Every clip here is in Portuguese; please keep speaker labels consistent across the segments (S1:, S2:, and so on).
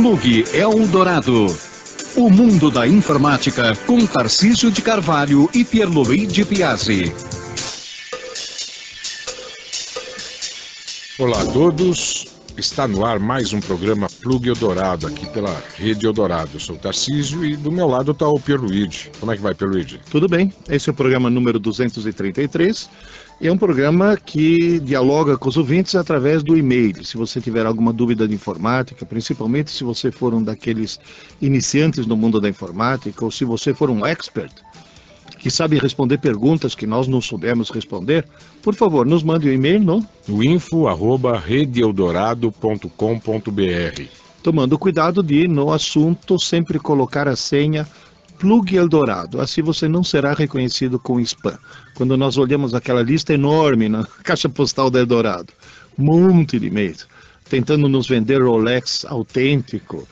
S1: Plug Eldorado. O mundo da informática com Tarcísio de Carvalho e Pierluigi Piazzi.
S2: Olá a todos, está no ar mais um programa Plug Eldorado, aqui pela Rede Eldorado. Eu sou o Tarcísio e do meu lado está o Pierluigi. Como é que vai, Pierluigi?
S3: Tudo bem, esse é o programa número 233 e é um programa que dialoga com os ouvintes através do e-mail. Se você tiver alguma dúvida de informática, principalmente se você for um daqueles iniciantes no mundo da informática ou se você for um expert que sabe responder perguntas que nós não soubemos responder, por favor, nos mande um e-mail no
S2: info@redeeldorado.com.br.
S3: tomando cuidado de, no assunto, sempre colocar a senha Plug Eldorado, assim você não será reconhecido com spam. Quando nós olhamos aquela lista enorme na caixa postal da Eldorado, um monte de e-mails, tentando nos vender Rolex autêntico,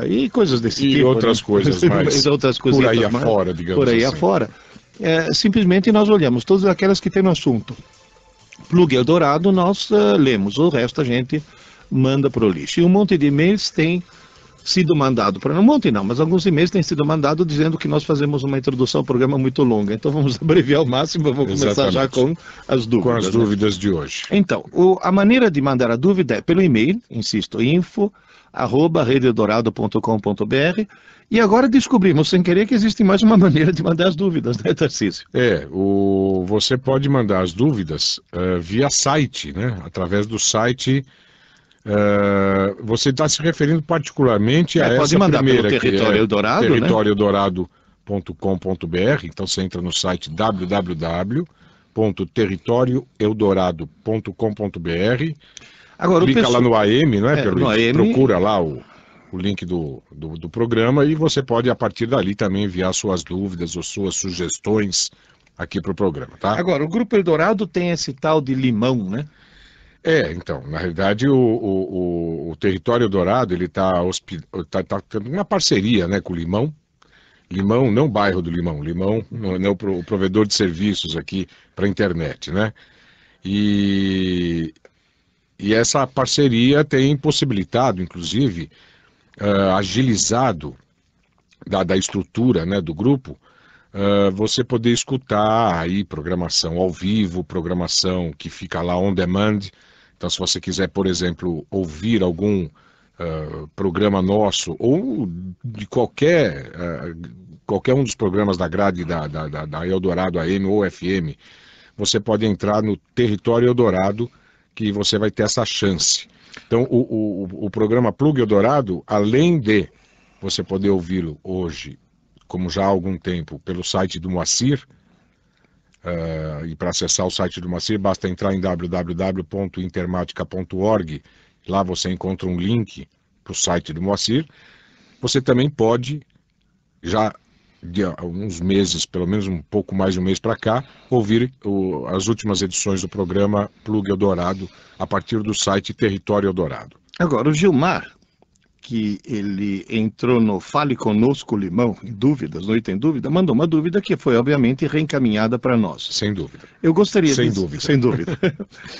S3: e coisas desse tipo.
S2: E outras coisas mais
S3: outras
S2: por aí afora, digamos
S3: por aí
S2: assim.
S3: afora. Simplesmente nós olhamos todas aquelas que tem no assunto Plug Eldorado, nós lemos, o resto a gente manda para o lixo. E um monte de e-mails tem sido mandado para... Um monte não, mas alguns e-mails têm sido mandados dizendo que nós fazemos uma introdução ao programa muito longa. Então vamos abreviar ao máximo, eu vou começar já com as dúvidas.
S2: Com as dúvidas de hoje.
S3: Então, a maneira de mandar a dúvida é pelo e-mail, insisto, info@redeeldorado.com.br. E agora descobrimos, sem querer, que existe mais uma maneira de mandar as dúvidas, né, Tarcísio?
S2: Você pode mandar as dúvidas via site, né? Através do site. Você está se referindo particularmente a essa primeira,
S3: pelo Território Eldorado,
S2: territorioeldorado.com.br. Então você entra no site www.territorioeldorado.com.br.
S3: Agora,
S2: clica lá no AM, não é?
S3: No AM.
S2: Procura lá o link do programa e você pode, a partir dali, também enviar suas dúvidas ou suas sugestões aqui para o programa, tá?
S3: Agora, o Grupo Eldorado tem esse tal de limão, né?
S2: Então, na realidade, o Território Eldorado, ele tá tendo uma parceria, né, com o Limão. Limão, não o bairro do Limão. Limão não é o provedor de serviços aqui para a internet, né? E essa parceria tem possibilitado, inclusive, agilizado da estrutura, né, do grupo, você poder escutar aí programação ao vivo, programação que fica lá on demand. Então, se você quiser, por exemplo, ouvir algum programa nosso ou de qualquer um dos programas da grade da Eldorado AM ou FM, você pode entrar no Território Eldorado, que você vai ter essa chance. Então, o programa Plug Eldorado, além de você poder ouvi-lo hoje, como já há algum tempo, pelo site do Moacir, e para acessar o site do Moacir, basta entrar em www.intermatica.org, lá você encontra um link para o site do Moacir. Você também pode, já de alguns meses, pelo menos um pouco mais de um mês para cá, ouvir as últimas edições do programa Plug Eldorado a partir do site Território Eldorado.
S3: Agora, o Gilmar, que ele entrou no Fale Conosco Limão, em dúvidas, no Item Dúvida, mandou uma dúvida que foi, obviamente, reencaminhada para nós.
S2: Sem dúvida.
S3: Eu gostaria
S2: Sem
S3: de...
S2: dúvida.
S3: Sem dúvida.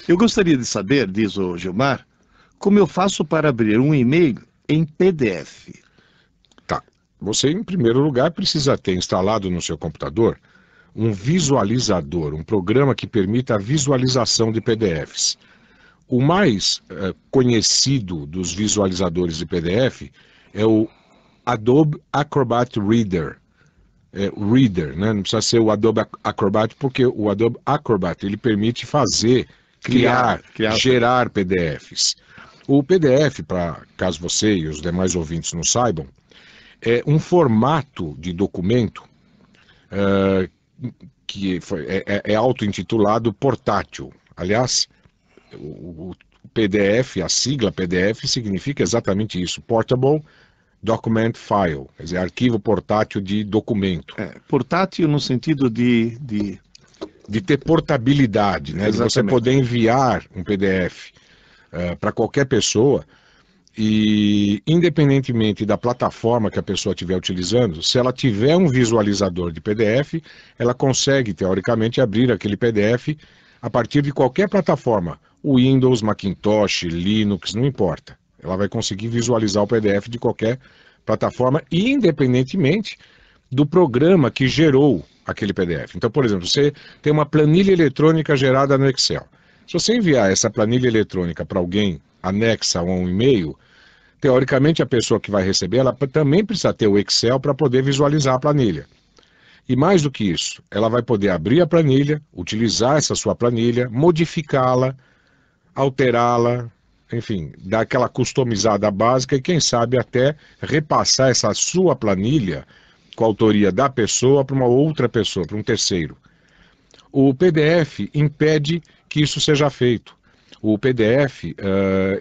S3: Eu gostaria de saber, diz o Gilmar, como eu faço para abrir um e-mail em PDF?
S2: Tá. Você, em primeiro lugar, precisa ter instalado no seu computador um visualizador, um programa que permita a visualização de PDFs. O mais conhecido dos visualizadores de PDF é o Adobe Acrobat Reader. Reader, né? Não precisa ser o Adobe Acrobat, porque o Adobe Acrobat ele permite criar, gerar PDFs. O PDF, caso você e os demais ouvintes não saibam, é um formato de documento que é auto-intitulado portátil. Aliás, o PDF, a sigla PDF, significa exatamente isso, Portable Document File, quer dizer, arquivo portátil de documento.
S3: Portátil no sentido de
S2: ter portabilidade, né? De você poder enviar um PDF para qualquer pessoa e, independentemente da plataforma que a pessoa estiver utilizando, se ela tiver um visualizador de PDF, ela consegue, teoricamente, abrir aquele PDF a partir de qualquer plataforma, Windows, Macintosh, Linux, não importa. Ela vai conseguir visualizar o PDF de qualquer plataforma, independentemente do programa que gerou aquele PDF. Então, por exemplo, você tem uma planilha eletrônica gerada no Excel. Se você enviar essa planilha eletrônica para alguém anexa a um e-mail, teoricamente a pessoa que vai receber, ela também precisa ter o Excel para poder visualizar a planilha. E mais do que isso, ela vai poder abrir a planilha, utilizar essa sua planilha, modificá-la, alterá-la, enfim, dar aquela customizada básica e quem sabe até repassar essa sua planilha com a autoria da pessoa para uma outra pessoa, para um terceiro. O PDF impede que isso seja feito. O PDF,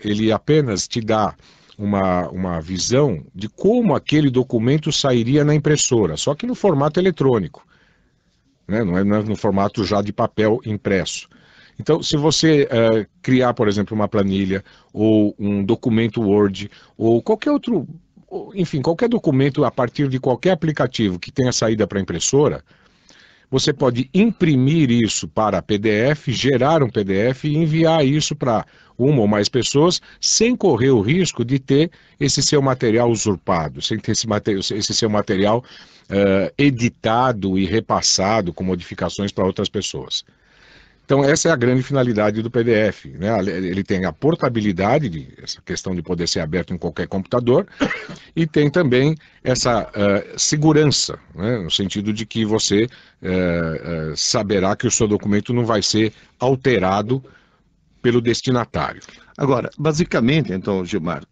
S2: ele apenas te dá uma visão de como aquele documento sairia na impressora, só que no formato eletrônico, né? Não é no formato já de papel impresso. Então, se você criar, por exemplo, uma planilha, ou um documento Word, ou qualquer outro, enfim, qualquer documento a partir de qualquer aplicativo que tenha saída para impressora, você pode imprimir isso para PDF, gerar um PDF e enviar isso para uma ou mais pessoas, sem correr o risco de ter esse seu material usurpado, sem ter esse seu material editado e repassado com modificações para outras pessoas. Então essa é a grande finalidade do PDF, né? Ele tem a portabilidade, essa questão de poder ser aberto em qualquer computador, e tem também essa segurança, né? No sentido de que você saberá que o seu documento não vai ser alterado pelo destinatário.
S3: Agora, basicamente, então, Gilmar,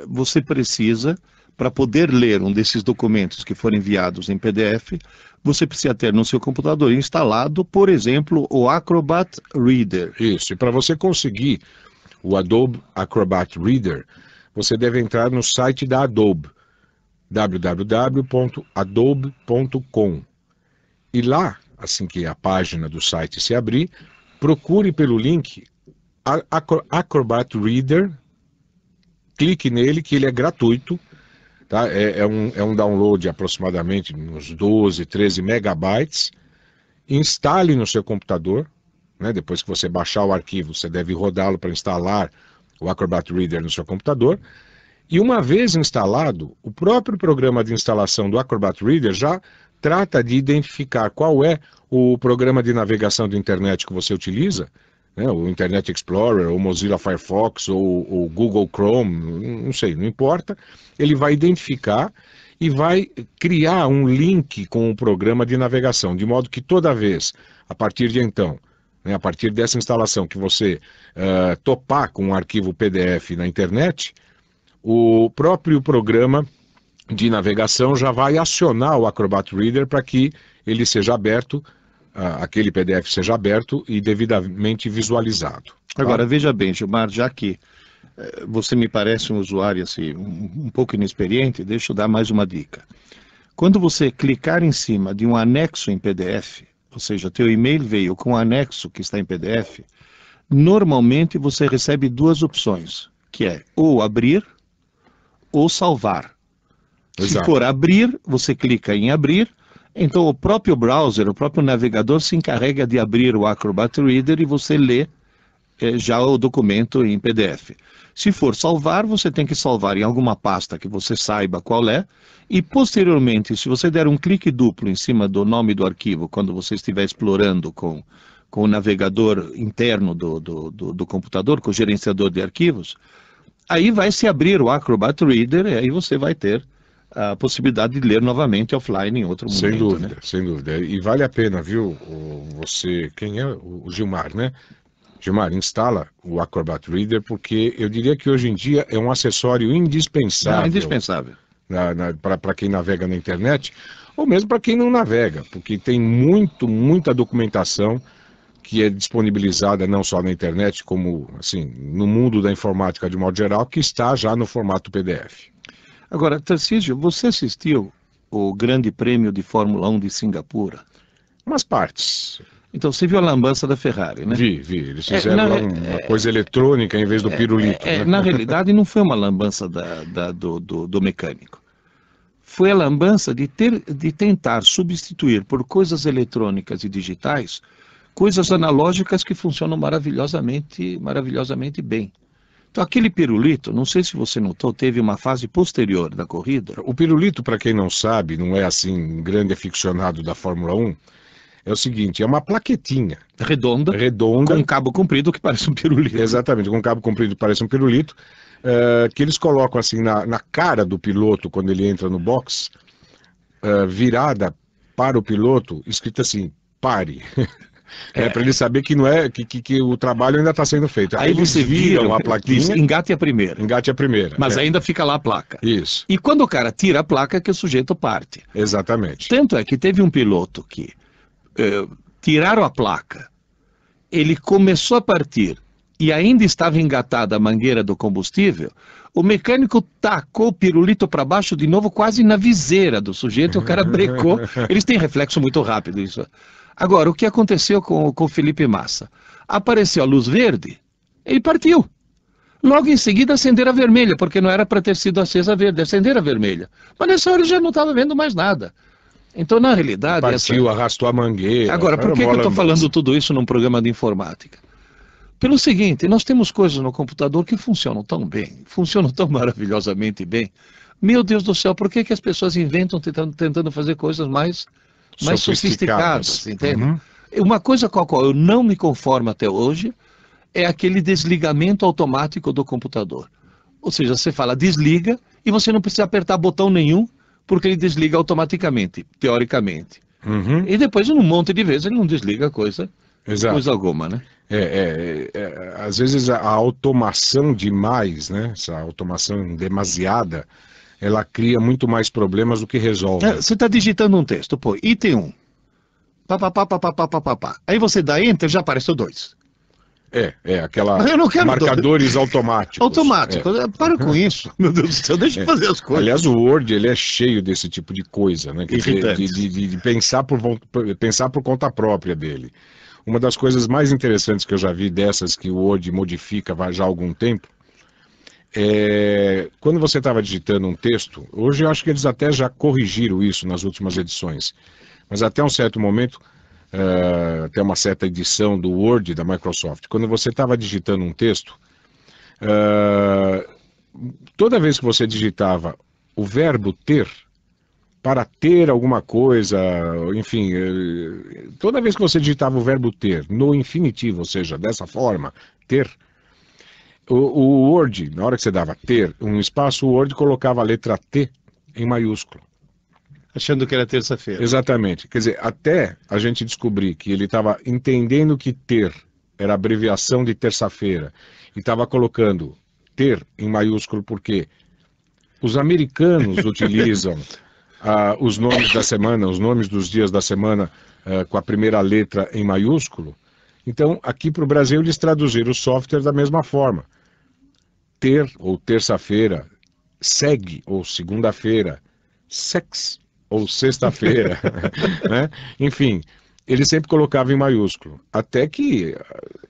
S3: você precisa, para poder ler um desses documentos que foram enviados em PDF, você precisa ter no seu computador instalado, por exemplo, o Acrobat Reader.
S2: Isso, e para você conseguir o Adobe Acrobat Reader, você deve entrar no site da Adobe, www.adobe.com. E lá, assim que a página do site se abrir, procure pelo link Acrobat Reader, clique nele que ele é gratuito. Tá? É um download aproximadamente uns 12, 13 megabytes. Instale no seu computador, né? Depois que você baixar o arquivo, você deve rodá-lo para instalar o Acrobat Reader no seu computador. E uma vez instalado, o próprio programa de instalação do Acrobat Reader já trata de identificar qual é o programa de navegação de internet que você utiliza, né? O Internet Explorer, ou Mozilla Firefox, ou o Google Chrome, não sei, não importa. Ele vai identificar e vai criar um link com o programa de navegação, de modo que toda vez, a partir de então, né, a partir dessa instalação que você topar com um arquivo PDF na internet, o próprio programa de navegação já vai acionar o Acrobat Reader para que ele seja aberto, aquele PDF seja aberto e devidamente visualizado. Tá?
S3: Agora, veja bem, Gilmar, já que você me parece um usuário assim, um pouco inexperiente, deixa eu dar mais uma dica. Quando você clicar em cima de um anexo em PDF, ou seja, teu e-mail veio com um anexo que está em PDF, normalmente você recebe duas opções, que é ou abrir ou salvar.
S2: Exato.
S3: Se for abrir, você clica em abrir, então o próprio browser, o próprio navegador se encarrega de abrir o Acrobat Reader e você lê já o documento em PDF. Se for salvar, você tem que salvar em alguma pasta que você saiba qual é, e posteriormente, se você der um clique duplo em cima do nome do arquivo, quando você estiver explorando com o navegador interno do computador, com o gerenciador de arquivos, aí vai se abrir o Acrobat Reader e aí você vai ter a possibilidade de ler novamente offline em outro momento.
S2: Sem dúvida,
S3: né?
S2: sem dúvida. E vale a pena, viu, você, quem é o Gilmar, né? Gilmar, instala o Acrobat Reader, porque eu diria que hoje em dia é um acessório indispensável.
S3: Não, indispensável.
S2: Para quem navega na internet, ou mesmo para quem não navega, porque tem muita documentação que é disponibilizada não só na internet, como assim, no mundo da informática de modo geral, que está já no formato PDF.
S3: Agora, Tarcísio, você assistiu o Grande Prêmio de Fórmula 1 de Singapura?
S2: Umas partes.
S3: Então, você viu a lambança da Ferrari, né?
S2: Vi. Eles fizeram uma coisa eletrônica em vez do pirulito. Né?
S3: Na realidade, não foi uma lambança do mecânico. Foi a lambança de tentar substituir por coisas eletrônicas e digitais coisas analógicas que funcionam maravilhosamente bem. Então aquele pirulito, não sei se você notou, teve uma fase posterior da corrida.
S2: O pirulito, para quem não sabe, não é assim um grande aficionado da Fórmula 1, é o seguinte, é uma plaquetinha
S3: Redonda,
S2: redonda,
S3: com um cabo comprido que parece um pirulito.
S2: exatamente, com um cabo comprido que parece um pirulito, que eles colocam assim na cara do piloto quando ele entra no box, virada para o piloto, escrito assim, pare. Para ele saber que não é que o trabalho ainda está sendo feito.
S3: Aí
S2: eles
S3: você
S2: viram
S3: vira
S2: a plaquinha,
S3: diz, engate a primeira.
S2: engate a primeira.
S3: Mas ainda fica lá a placa.
S2: Isso,
S3: E quando o cara tira a placa, que o sujeito parte.
S2: exatamente.
S3: Tanto é que teve um piloto que tiraram a placa, ele começou a partir e ainda estava engatada a mangueira do combustível, o mecânico tacou o pirulito para baixo de novo, quase na viseira do sujeito, e o cara brecou. Eles têm reflexo muito rápido, isso. Agora, o que aconteceu com o Felipe Massa? Apareceu a luz verde, ele partiu. Logo em seguida acenderam a vermelha, porque não era para ter sido acesa a verde, acenderam a vermelha. Mas nessa hora ele já não estava vendo mais nada. Então, na realidade...
S2: Partiu, arrastou a mangueira.
S3: Agora, por que eu estou falando tudo isso num programa de informática? Pelo seguinte, nós temos coisas no computador que funcionam tão bem, funcionam tão maravilhosamente bem. Meu Deus do céu, por que as pessoas inventam tentando fazer coisas mais sofisticadas, entende?
S2: Uhum.
S3: Uma coisa com a qual eu não me conformo até hoje é aquele desligamento automático do computador. Ou seja, você fala desliga e você não precisa apertar botão nenhum, porque ele desliga automaticamente, teoricamente.
S2: Uhum.
S3: E depois, um monte de vezes, ele não desliga coisa alguma, né?
S2: Às vezes a automação demais, né? Essa automação demasiada, ela cria muito mais problemas do que resolve.
S3: Você está digitando um texto, pô, item 1. Pá. Aí você dá enter, já apareceu 2.
S2: Aquela
S3: Mas eu não quero
S2: marcadores automáticos.
S3: Automáticos. Para com isso. Meu Deus do céu, deixa eu fazer as coisas.
S2: Aliás, o Word, ele é cheio desse tipo de coisa, né? Quer dizer, de pensar por conta própria dele. Uma das coisas mais interessantes que eu já vi dessas que o Word modifica já há algum tempo, quando você estava digitando um texto, hoje eu acho que eles até já corrigiram isso nas últimas edições, mas até um certo momento, até uma certa edição do Word da Microsoft, quando você estava digitando um texto, toda vez que você digitava o verbo ter, para ter alguma coisa, enfim, toda vez que você digitava o verbo ter no infinitivo, ou seja, dessa forma, ter, o Word, na hora que você dava ter um espaço, o Word colocava a letra T em maiúsculo.
S3: Achando que era terça-feira.
S2: Exatamente. Quer dizer, até a gente descobrir que ele estava entendendo que ter era abreviação de terça-feira e estava colocando ter em maiúsculo porque os americanos utilizam os nomes da semana, os nomes dos dias da semana com a primeira letra em maiúsculo. Então, aqui para o Brasil, eles traduziram o software da mesma forma. Ter, ou terça-feira, segue, ou segunda-feira, sex, ou sexta-feira, né? Enfim, ele sempre colocava em maiúsculo. Até que,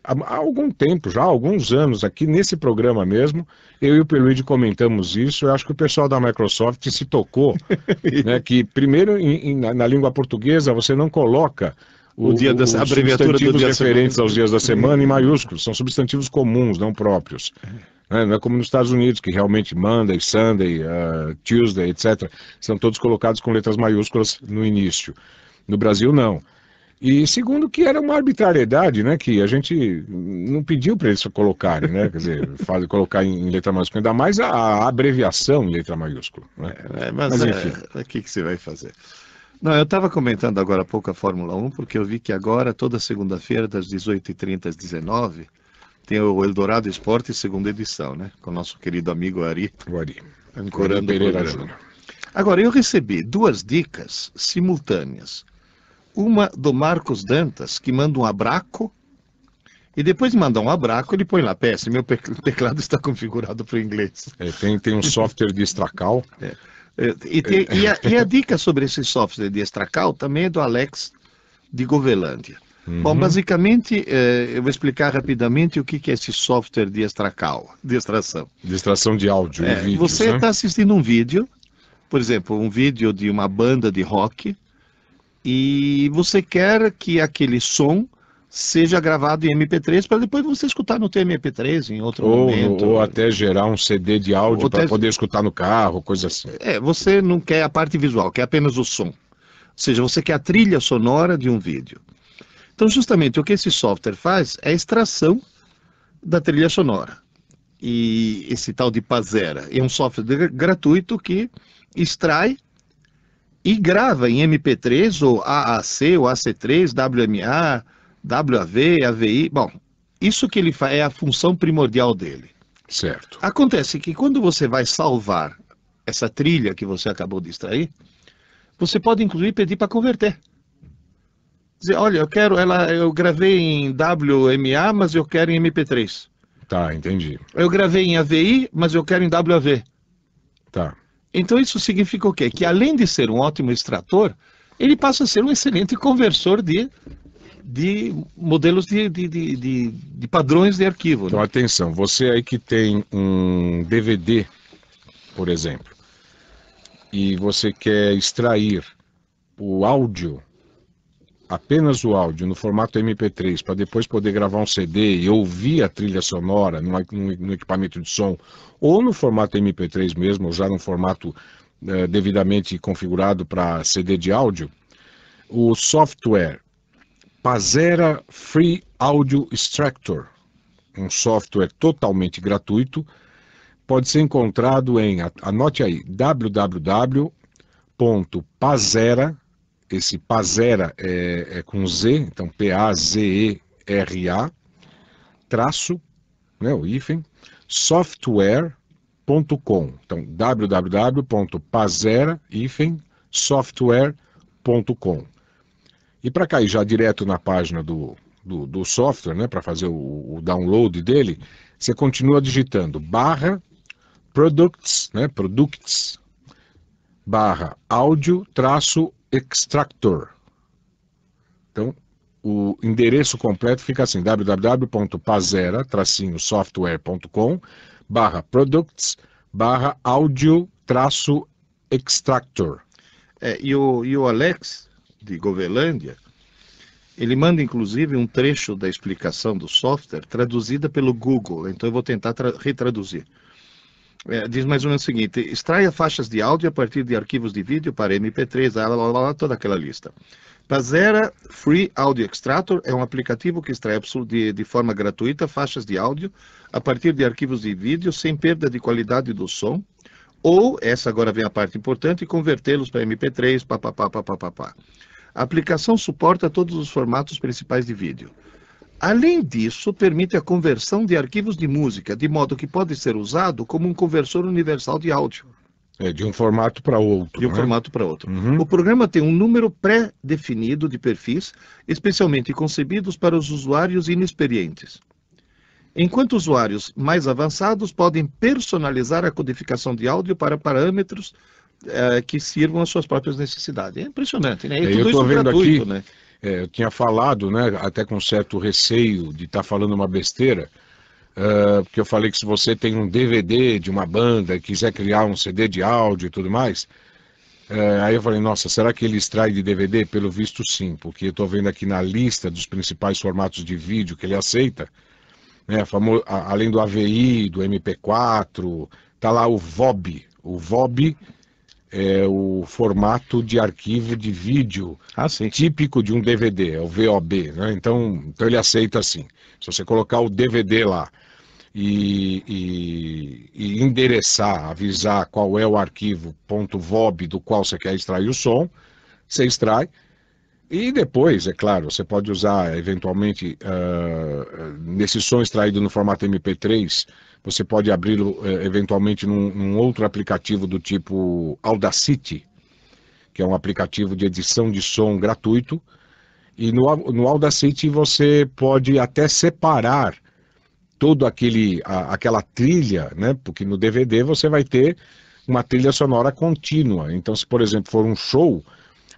S2: há algum tempo, já há alguns anos, aqui nesse programa mesmo, eu e o Peluigi comentamos isso. Eu acho que o pessoal da Microsoft se tocou, né, que primeiro, na língua portuguesa, você não coloca os
S3: abreviatura do dia
S2: referentes aos dias da semana em maiúsculos. São substantivos comuns, não próprios. Não é como nos Estados Unidos, que realmente Monday, Sunday, Tuesday, etc. São todos colocados com letras maiúsculas no início. No Brasil, não. E segundo, que era uma arbitrariedade, né, que a gente não pediu para eles colocarem, né, quer dizer, colocar em letra maiúscula, ainda mais a abreviação em letra maiúscula. Né?
S3: Mas enfim. O que você vai fazer? Não, eu estava comentando agora há pouco a Fórmula 1, porque eu vi que agora, toda segunda-feira, das 18h30 às 19h, tem o Eldorado Esporte, segunda edição, né, com o nosso querido amigo Ari.
S2: O Ari.
S3: Ancorando o programa. Agora, eu recebi 2 dicas simultâneas. Uma do Marcos Dantas, que manda um abraço, e depois de mandar um abraço, ele põe lá, PS, meu teclado está configurado para o inglês.
S2: Tem um software de extracal.
S3: E a dica sobre esse software de extracal também é do Alex de Govelândia.
S2: Uhum.
S3: Bom, basicamente, eu vou explicar rapidamente o que é esse software de extracal, de extração.
S2: De extração de áudio e vídeos,
S3: você está assistindo um vídeo, por exemplo, um vídeo de uma banda de rock, e você quer que aquele som seja gravado em MP3 para depois você escutar no teu MP3 em outro momento.
S2: Ou até gerar um CD de áudio para poder escutar no carro, coisa assim.
S3: Você não quer a parte visual, quer apenas o som. Ou seja, você quer a trilha sonora de um vídeo. Então, justamente, o que esse software faz é a extração da trilha sonora. E esse tal de Pazera é um software gratuito que extrai e grava em MP3 ou AAC, ou AC3, WMA, WAV, AVI. Bom, isso que ele faz é a função primordial dele.
S2: Certo.
S3: Acontece que quando você vai salvar essa trilha que você acabou de extrair, você pode inclusive pedir para converter. Dizer, olha, eu gravei em WMA, mas eu quero em MP3.
S2: Tá, entendi.
S3: Eu gravei em AVI, mas eu quero em WAV.
S2: Tá.
S3: Então isso significa o quê? Que além de ser um ótimo extrator, ele passa a ser um excelente conversor de modelos de padrões de arquivo.
S2: Então,
S3: né?
S2: atenção, você aí que tem um DVD, por exemplo, e você quer extrair o áudio, apenas o áudio, no formato MP3, para depois poder gravar um CD e ouvir a trilha sonora no equipamento de som, ou no formato MP3 mesmo, ou já no formato devidamente configurado para CD de áudio, o software Pazera Free Audio Extractor, um software totalmente gratuito, pode ser encontrado em, anote aí, www.pazera, esse Pazera é com Z, então P-A-Z-E-R-A, traço, né, o hífen, software.com. Então, www.pazera-software.com. E para cair já direto na página do software, né, para fazer o download dele, você continua digitando /products, né, products, /audio-extractor. Então, o endereço completo fica assim, www.pazera-software.com /products/audio-extractor.
S3: E o Alex, de Govelândia, ele manda inclusive um trecho da explicação do software traduzida pelo Google, então eu vou tentar retraduzir. Diz mais ou menos o seguinte: extraia faixas de áudio a partir de arquivos de vídeo para MP3, toda aquela lista. Pazera Free Audio Extractor é um aplicativo que extrai de forma gratuita faixas de áudio a partir de arquivos de vídeo sem perda de qualidade do som, ou, essa agora vem a parte importante, convertê-los para MP3, papapá. A aplicação suporta todos os formatos principais de vídeo. Além disso, permite a conversão de arquivos de música, de modo que pode ser usado como um conversor universal de áudio.
S2: De um formato para outro.
S3: De um formato para outro. Uhum. O programa tem um número pré-definido de perfis, especialmente concebidos para os usuários inexperientes. Enquanto usuários mais avançados podem personalizar a codificação de áudio para parâmetros que sirvam às suas próprias necessidades. É impressionante, né? E tudo
S2: eu estou vendo
S3: gratuito,
S2: aqui,
S3: né?
S2: Eu tinha falado, né, até com certo receio de estar falando uma besteira, porque eu falei que se você tem um DVD de uma banda e quiser criar um CD de áudio e tudo mais, aí eu falei, nossa, será que ele extrai de DVD? Pelo visto sim, porque eu estou vendo aqui na lista dos principais formatos de vídeo que ele aceita, né, além do AVI, do MP4, tá lá o VOB. O VOB é o formato de arquivo de vídeo típico de um DVD, é o VOB, né? Então ele aceita assim. Se você colocar o DVD lá e endereçar, avisar qual é o arquivo .vob do qual você quer extrair o som, você extrai. E depois, é claro, você pode usar eventualmente nesse som extraído no formato MP3, você pode abri-lo eventualmente num outro aplicativo do tipo Audacity, que é um aplicativo de edição de som gratuito, e no Audacity você pode até separar todo aquela trilha, né? Porque no DVD você vai ter uma trilha sonora contínua. Então, se por exemplo for um show,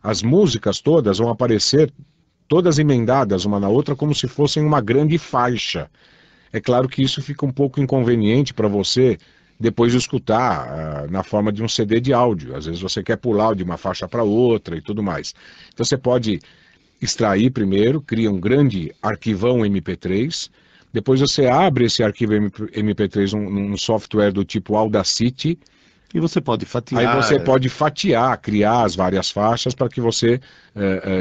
S2: as músicas todas vão aparecer todas emendadas uma na outra como se fossem uma grande faixa. É claro que isso fica um pouco inconveniente para você depois de escutar na forma de um CD de áudio. Às vezes você quer pular de uma faixa para outra e tudo mais. Então você pode extrair primeiro, cria um grande arquivão MP3, depois você abre esse arquivo MP3 num software do tipo Audacity,
S3: E você pode fatiar.
S2: aí você pode fatiar, criar as várias faixas para que você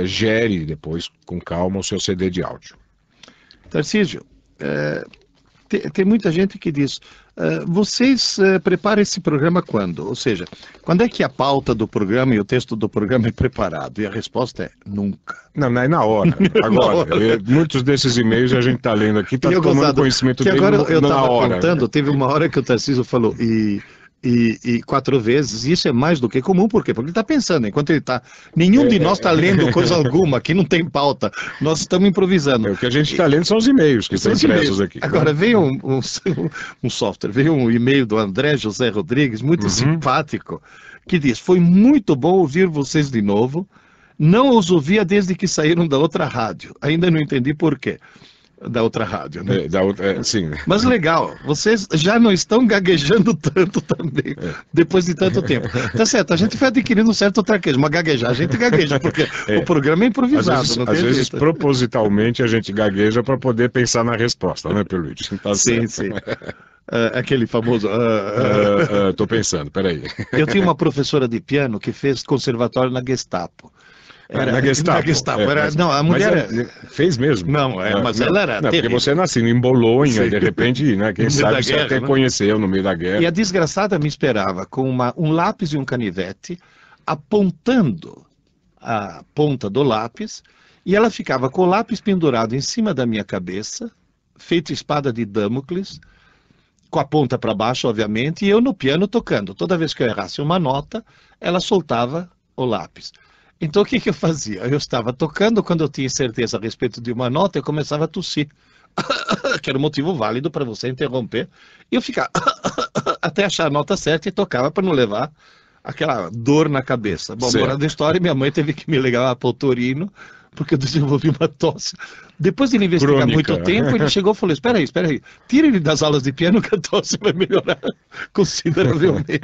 S2: gere depois com calma o seu CD de áudio.
S3: Tarcísio, tem muita gente que diz, vocês preparam esse programa quando? Ou seja, quando é que a pauta do programa e o texto do programa é preparado? E a resposta é nunca.
S2: Não, não é na hora. Agora, muitos desses e-mails a gente está lendo aqui, está tomando conhecimento
S3: que
S2: dele
S3: agora eu
S2: na
S3: estava
S2: hora.
S3: contando, teve uma hora que o Tarcísio falou, e 4 vezes, isso é mais do que comum, por quê? Porque ele está pensando, enquanto ele está... Nenhum de nós está lendo coisa alguma, aqui não tem pauta, nós estamos improvisando.
S2: O que a gente está lendo são os e-mails que estão impressos aqui.
S3: Agora, veio um software, veio um e-mail do André José Rodrigues, muito simpático, que diz, foi muito bom ouvir vocês de novo, não os ouvia desde que saíram da outra rádio, ainda não entendi por quê. Da outra rádio, né?
S2: Sim.
S3: Mas legal, vocês já não estão gaguejando tanto também, depois de tanto tempo. Tá certo, a gente foi adquirindo um certo traquejo, mas gaguejar a gente gagueja, porque o programa é improvisado.
S2: Às vezes propositalmente, a gente gagueja para poder pensar na resposta, né, Pierluigi? Tá
S3: sim, sim. Aquele famoso...
S2: Tô pensando, peraí.
S3: Eu tinha uma professora de piano que fez conservatório na Gestapo.
S2: Na Gestapo.
S3: Não, a mulher...
S2: fez mesmo?
S3: Não, mas ela era
S2: não, porque você nasceu em Bolonha, e de repente, né, quem sabe você até conheceu no meio da guerra.
S3: E a desgraçada me esperava com um lápis e um canivete, apontando a ponta do lápis, e ela ficava com o lápis pendurado em cima da minha cabeça, feito espada de Damocles, com a ponta para baixo, obviamente, e eu no piano tocando. Toda vez que eu errasse uma nota, ela soltava o lápis. Então o que eu fazia? Eu estava tocando, quando eu tinha certeza a respeito de uma nota, eu começava a tossir, que era um motivo válido para você interromper, e eu ficava até achar a nota certa e tocava para não levar aquela dor na cabeça. Bom, moral da história, minha mãe teve que me levar para o otorrino, porque eu desenvolvi uma tosse. Depois de ele investigar muito tempo, ele chegou e falou, espera aí, tira ele das aulas de piano que a tosse vai melhorar consideravelmente.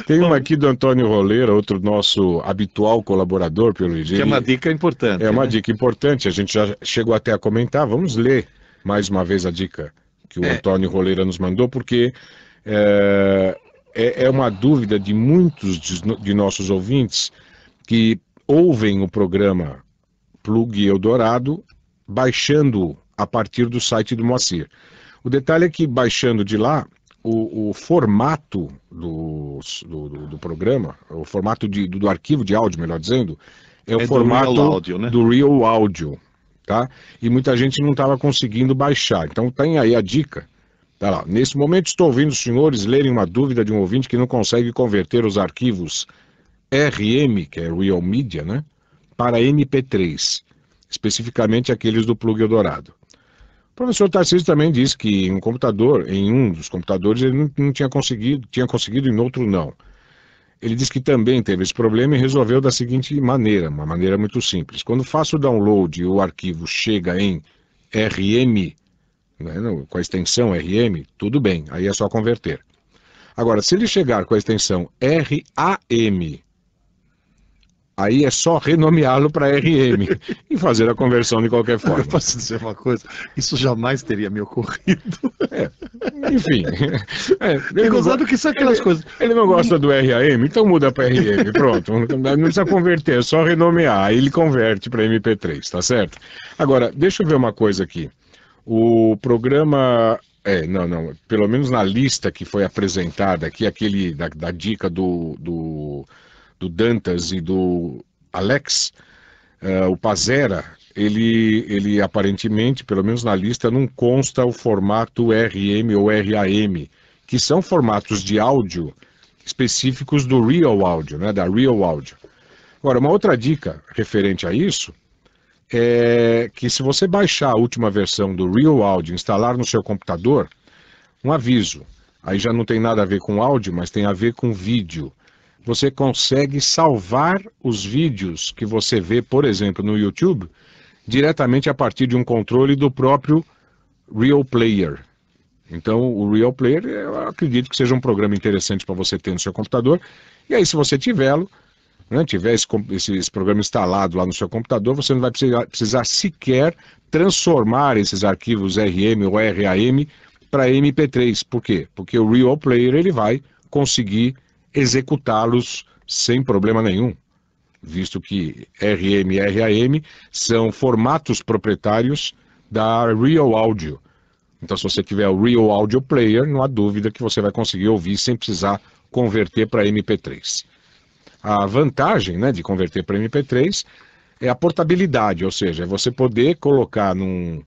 S2: Tem uma aqui do Antônio Roleira, outro nosso habitual colaborador, Pierluigi.
S3: Que é uma dica importante.
S2: É uma dica importante, a gente já chegou até a comentar, vamos ler mais uma vez a dica que o Antônio Roleira nos mandou, porque é uma dúvida de muitos de nossos ouvintes que ouvem o programa Plug Eldorado, baixando a partir do site do Moacir. O detalhe é que, baixando de lá, o formato do programa, o formato do arquivo de áudio, melhor dizendo, é o formato
S3: do Real Audio, né?
S2: do Real Audio, tá? E muita gente não estava conseguindo baixar. Então tem aí a dica. Tá lá. Nesse momento estou ouvindo os senhores lerem uma dúvida de um ouvinte que não consegue converter os arquivos RM, que é Real Media, né? Para MP3, especificamente aqueles do Plug Eldorado. O professor Tarcísio também disse que em um dos computadores, ele não tinha conseguido, tinha conseguido e em outro não. Ele disse que também teve esse problema e resolveu da seguinte maneira, uma maneira muito simples. Quando faço o download e o arquivo chega em RM, né, com a extensão RM, tudo bem, aí é só converter. Agora, se ele chegar com a extensão RAM, aí é só renomeá-lo para RM e fazer a conversão de qualquer forma.
S3: Eu posso dizer uma coisa, isso jamais teria me ocorrido.
S2: Enfim.
S3: É gozado que são aquelas coisas.
S2: Ele não gosta do RAM, então muda para RM, pronto. Não precisa converter, é só renomear, aí ele converte para MP3, tá certo? Agora, deixa eu ver uma coisa aqui. O programa... pelo menos na lista que foi apresentada aqui, aquele da dica do Dantas e do Alex, o Pazera, ele aparentemente, pelo menos na lista, não consta o formato RM ou RAM, que são formatos de áudio específicos do Real Audio, né, da Real Audio. Agora, uma outra dica referente a isso é que se você baixar a última versão do Real Audio e instalar no seu computador, um aviso, aí já não tem nada a ver com áudio, mas tem a ver com vídeo. Você consegue salvar os vídeos que você vê, por exemplo, no YouTube, diretamente a partir de um controle do próprio Real Player. Então, o Real Player, eu acredito que seja um programa interessante para você ter no seu computador. E aí, se você tiver-lo, né, tiver esse programa instalado lá no seu computador, você não vai precisar sequer transformar esses arquivos RM ou RAM para MP3. Por quê? Porque o Real Player ele vai conseguir executá-los sem problema nenhum, visto que RM e RAM são formatos proprietários da Real Audio. Então, se você tiver o Real Audio Player, não há dúvida que você vai conseguir ouvir sem precisar converter para MP3. A vantagem, né, de converter para MP3 é a portabilidade, ou seja, é você poder colocar num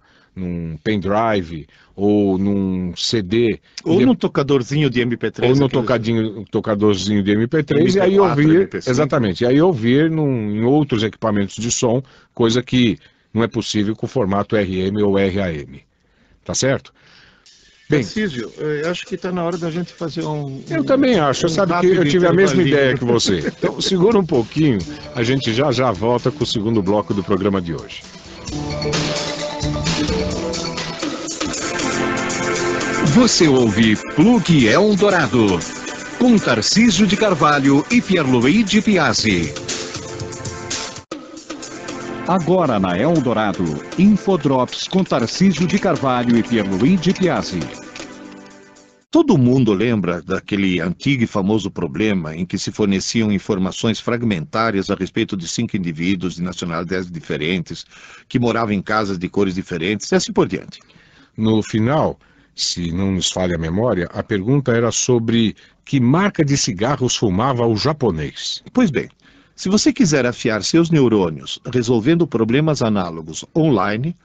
S2: pendrive ou num CD...
S3: Ou num tocadorzinho de MP3.
S2: Ou no tocadorzinho de MP3 MP4, e aí ouvir... MP5. Exatamente, e aí ouvir em outros equipamentos de som, coisa que não é possível com o formato RM ou RAM. Tá certo?
S3: Bem, Tarcísio, acho que está na hora da gente fazer
S2: Eu também acho, sabe que eu tive a mesma ideia que você. Então, segura um pouquinho, a gente já volta com o segundo bloco do programa de hoje.
S1: Você ouve Plug Eldorado, com Tarcísio de Carvalho e Pierluigi Piazzi. Agora na Eldorado, Infodrops com Tarcísio de Carvalho e Pierluigi Piazzi.
S3: Todo mundo lembra daquele antigo e famoso problema em que se forneciam informações fragmentárias a respeito de 5 indivíduos de nacionalidades diferentes, que moravam em casas de cores diferentes e assim por diante.
S2: No final, se não nos falha a memória, a pergunta era sobre que marca de cigarros fumava o japonês.
S3: Pois bem, se você quiser afiar seus neurônios resolvendo problemas análogos online,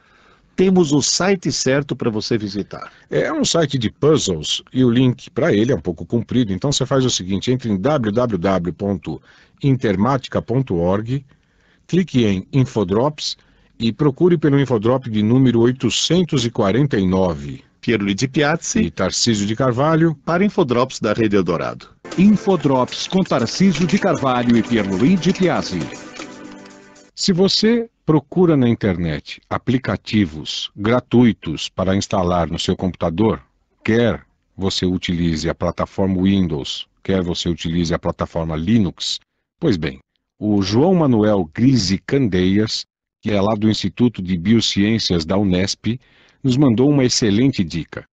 S3: temos o site certo para você visitar.
S2: É um site de puzzles e o link para ele é um pouco comprido, então você faz o seguinte, entre em www.intermatica.org, clique em Infodrops e procure pelo Infodrop de número 849.
S3: Pierluigi Piazzi
S2: e Tarcísio de Carvalho
S3: para Infodrops da Rede Eldorado.
S1: Infodrops com Tarcísio de Carvalho e Pierluigi Piazzi.
S2: Se você procura na internet aplicativos gratuitos para instalar no seu computador, quer você utilize a plataforma Windows, quer você utilize a plataforma Linux, pois bem, o João Manuel Grise Candeias, que é lá do Instituto de Biociências da Unesp, nos mandou uma excelente dica.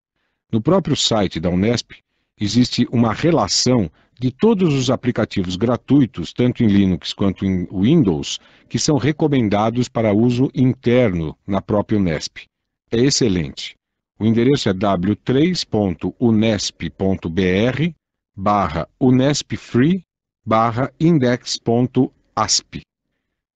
S2: No próprio site da Unesp, existe uma relação de todos os aplicativos gratuitos, tanto em Linux quanto em Windows, que são recomendados para uso interno na própria Unesp. É excelente. O endereço é w3.unesp.br/unespfree/index.asp.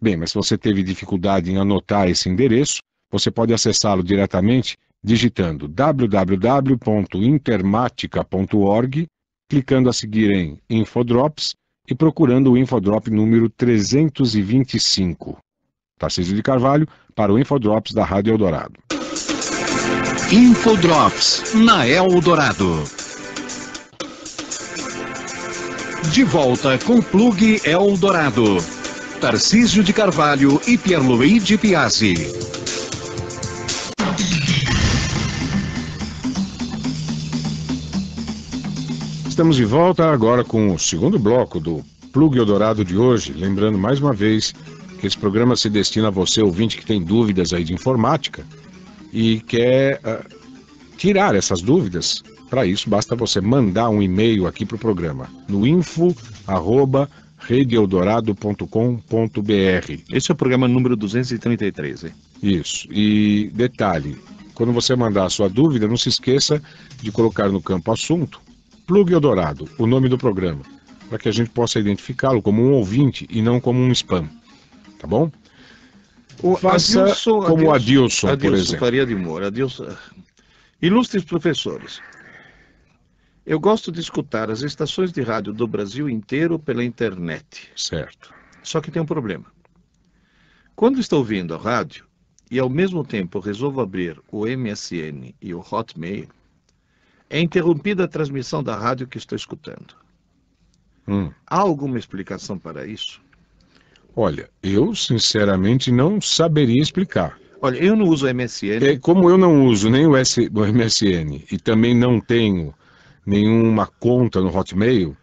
S2: Bem, mas se você teve dificuldade em anotar esse endereço, você pode acessá-lo diretamente digitando www.intermatica.org, clicando a seguir em Infodrops e procurando o Infodrop número 325. Tarcísio de Carvalho para o Infodrops da Rádio Eldorado.
S1: Infodrops na Eldorado. De volta com Plug Eldorado. Tarcísio de Carvalho e Pierluigi Piazzi.
S2: Estamos de volta agora com o segundo bloco do Plug Eldorado de hoje. Lembrando mais uma vez que esse programa se destina a você, ouvinte, que tem dúvidas aí de informática e quer tirar essas dúvidas. Para isso, basta você mandar um e-mail aqui para o programa, no info@redeeldorado.com.br.
S3: Esse é o programa número 233, hein?
S2: Isso. E detalhe, quando você mandar a sua dúvida, não se esqueça de colocar no campo assunto Plug Eldorado, o nome do programa, para que a gente possa identificá-lo como um ouvinte e não como um spam. Tá bom? Faça como Adilson, por exemplo.
S3: Faria de Moura. Adilson. Ilustres professores, eu gosto de escutar as estações de rádio do Brasil inteiro pela internet.
S2: Certo.
S3: Só que tem um problema. Quando estou ouvindo a rádio e ao mesmo tempo resolvo abrir o MSN e o Hotmail, é interrompida a transmissão da rádio que estou escutando. Há alguma explicação para isso?
S2: Olha, eu sinceramente não saberia explicar.
S3: Olha, eu não uso o MSN.
S2: Como eu não uso nem o MSN e também não tenho nenhuma conta no Hotmail,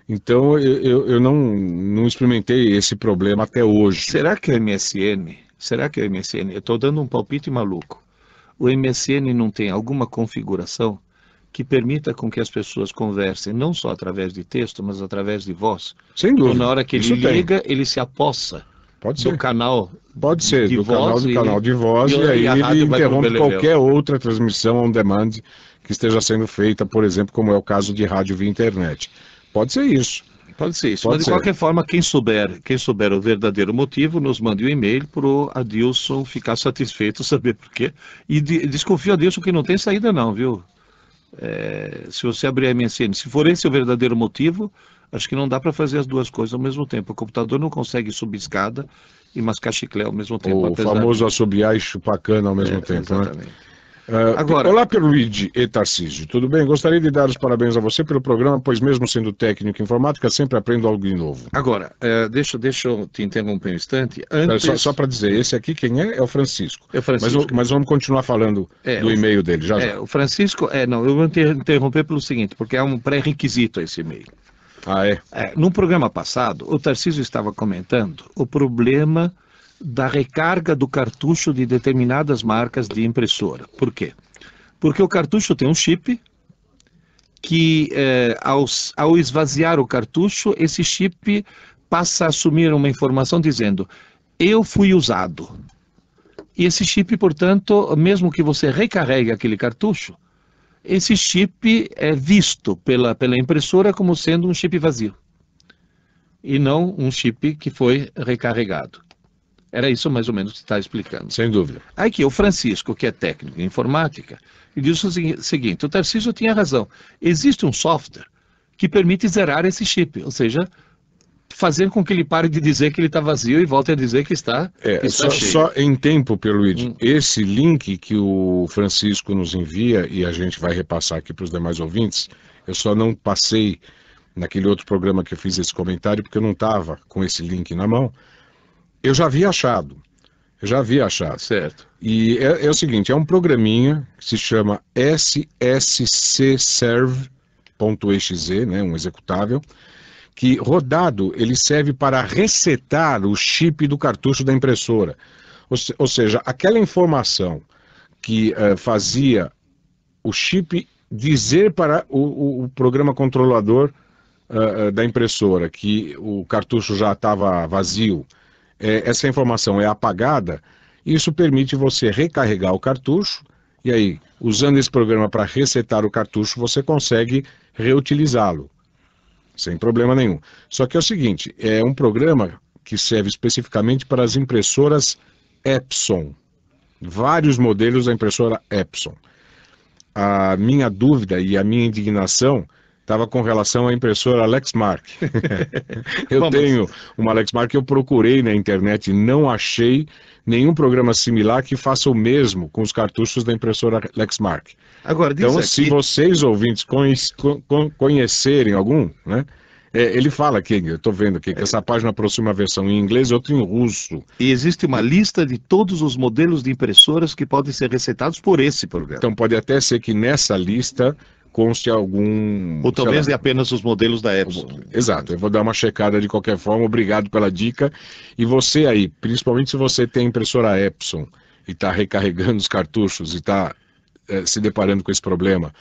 S2: Então eu não experimentei esse problema até hoje.
S3: Será que o MSN, eu estou dando um palpite maluco, o MSN não tem alguma configuração que permita com que as pessoas conversem não só através de texto, mas através de voz?
S2: Sem
S3: Então,
S2: dúvida.
S3: na hora que ele liga, ele se apossa
S2: Pode
S3: do
S2: ser.
S3: canal
S2: Pode ser,
S3: de
S2: do
S3: voz
S2: canal de voz, e aí
S3: a rádio
S2: ele
S3: vai pro
S2: interrompe
S3: beleléu.
S2: qualquer outra transmissão on demand que esteja sendo feita, por exemplo, como é o caso de rádio via internet. Pode ser isso.
S3: Pode ser isso,
S2: Pode
S3: mas de
S2: ser.
S3: qualquer forma, quem souber o verdadeiro motivo, nos mande um e-mail para o Adilson ficar satisfeito, saber por quê. E desconfio, Adilson, que não tem saída não, viu? Se você abrir a MSN, se for esse o verdadeiro motivo, acho que não dá para fazer as duas coisas ao mesmo tempo. O computador não consegue subir escada e mascar chiclete ao mesmo tempo.
S2: O famoso assobiar e chupar cana ao mesmo tempo, né?
S3: Exatamente. Agora,
S2: olá, Pierluigi e Tarcísio, tudo bem? Gostaria de dar os parabéns a você pelo programa, pois mesmo sendo técnico em informática, sempre aprendo algo de novo.
S3: Agora, deixa eu te interromper um instante. Antes...
S2: Só para dizer, esse aqui quem é? É o Francisco.
S3: É o Francisco.
S2: Mas vamos continuar falando do e-mail dele, já.
S3: O Francisco, não, eu vou interromper pelo seguinte, porque é um pré-requisito esse e-mail.
S2: Ah, é?
S3: No programa passado, o Tarcísio estava comentando o problema da recarga do cartucho de determinadas marcas de impressora. Por quê? Porque o cartucho tem um chip que, ao esvaziar o cartucho, esse chip passa a assumir uma informação dizendo: eu fui usado. E esse chip, portanto, mesmo que você recarregue aquele cartucho, esse chip é visto pela impressora como sendo um chip vazio e não um chip que foi recarregado. Era isso mais ou menos que você está explicando.
S2: Sem dúvida.
S3: Aí que o Francisco, que é técnico em informática, ele disse o seguinte: o Tarcísio tinha razão. Existe um software que permite zerar esse chip, ou seja, fazer com que ele pare de dizer que ele está vazio e volte a dizer que está cheio.
S2: Só em tempo, Pierluigi, esse link que o Francisco nos envia, e a gente vai repassar aqui para os demais ouvintes, eu só não passei naquele outro programa que eu fiz esse comentário, porque eu não estava com esse link na mão. Eu já havia achado.
S3: Certo.
S2: E é o seguinte, é um programinha que se chama SSCServe.exe, né, um executável, que rodado ele serve para resetar o chip do cartucho da impressora. Ou seja, aquela informação que fazia o chip dizer para o programa controlador da impressora que o cartucho já estava vazio, essa informação é apagada, e isso permite você recarregar o cartucho, e aí, usando esse programa para resetar o cartucho, você consegue reutilizá-lo, sem problema nenhum. Só que é o seguinte, é um programa que serve especificamente para as impressoras Epson, vários modelos da impressora Epson. A minha dúvida e a minha indignação estava com relação à impressora Lexmark. Eu tenho uma Lexmark que eu procurei na internet e não achei nenhum programa similar que faça o mesmo com os cartuchos da impressora Lexmark.
S3: Agora,
S2: então, se vocês, ouvintes, conhecerem algum, né? Ele fala aqui, eu estou vendo aqui, que essa página possui uma versão em inglês e outra em russo.
S3: E existe uma lista de todos os modelos de impressoras que podem ser resetados por esse programa.
S2: Então pode até ser que nessa lista conste algum...
S3: Ou talvez de apenas os modelos da Epson.
S2: Exato, eu vou dar uma checada de qualquer forma, obrigado pela dica. E você aí, principalmente se você tem impressora Epson e está recarregando os cartuchos e está se deparando com esse problema,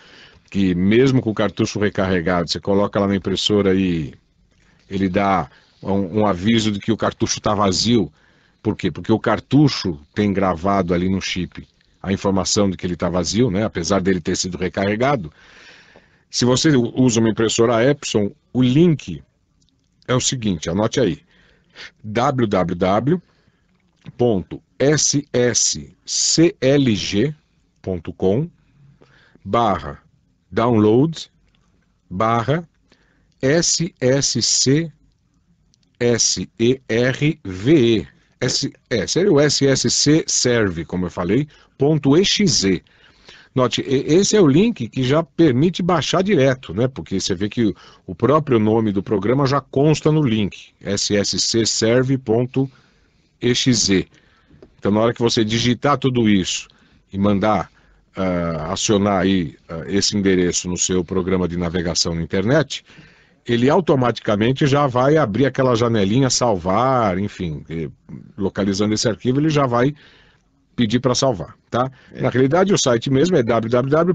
S2: que mesmo com o cartucho recarregado, você coloca lá na impressora e ele dá um aviso de que o cartucho está vazio. Por quê? Porque o cartucho tem gravado ali no chip a informação de que ele está vazio, né? Apesar dele ter sido recarregado. Se você usa uma impressora Epson, o link é o seguinte, anote aí, www.ssclg.com/download/sscserve. Seria o SSC Serve, como eu falei, .exe. Note, esse é o link que já permite baixar direto, né? Porque você vê que o próprio nome do programa já consta no link, sscserve.exe. Então, na hora que você digitar tudo isso e mandar acionar aí esse endereço no seu programa de navegação na internet, ele automaticamente já vai abrir aquela janelinha, salvar, enfim, localizando esse arquivo, ele já vai pedir para salvar, tá? Na realidade, o site mesmo é www.ssclg.com.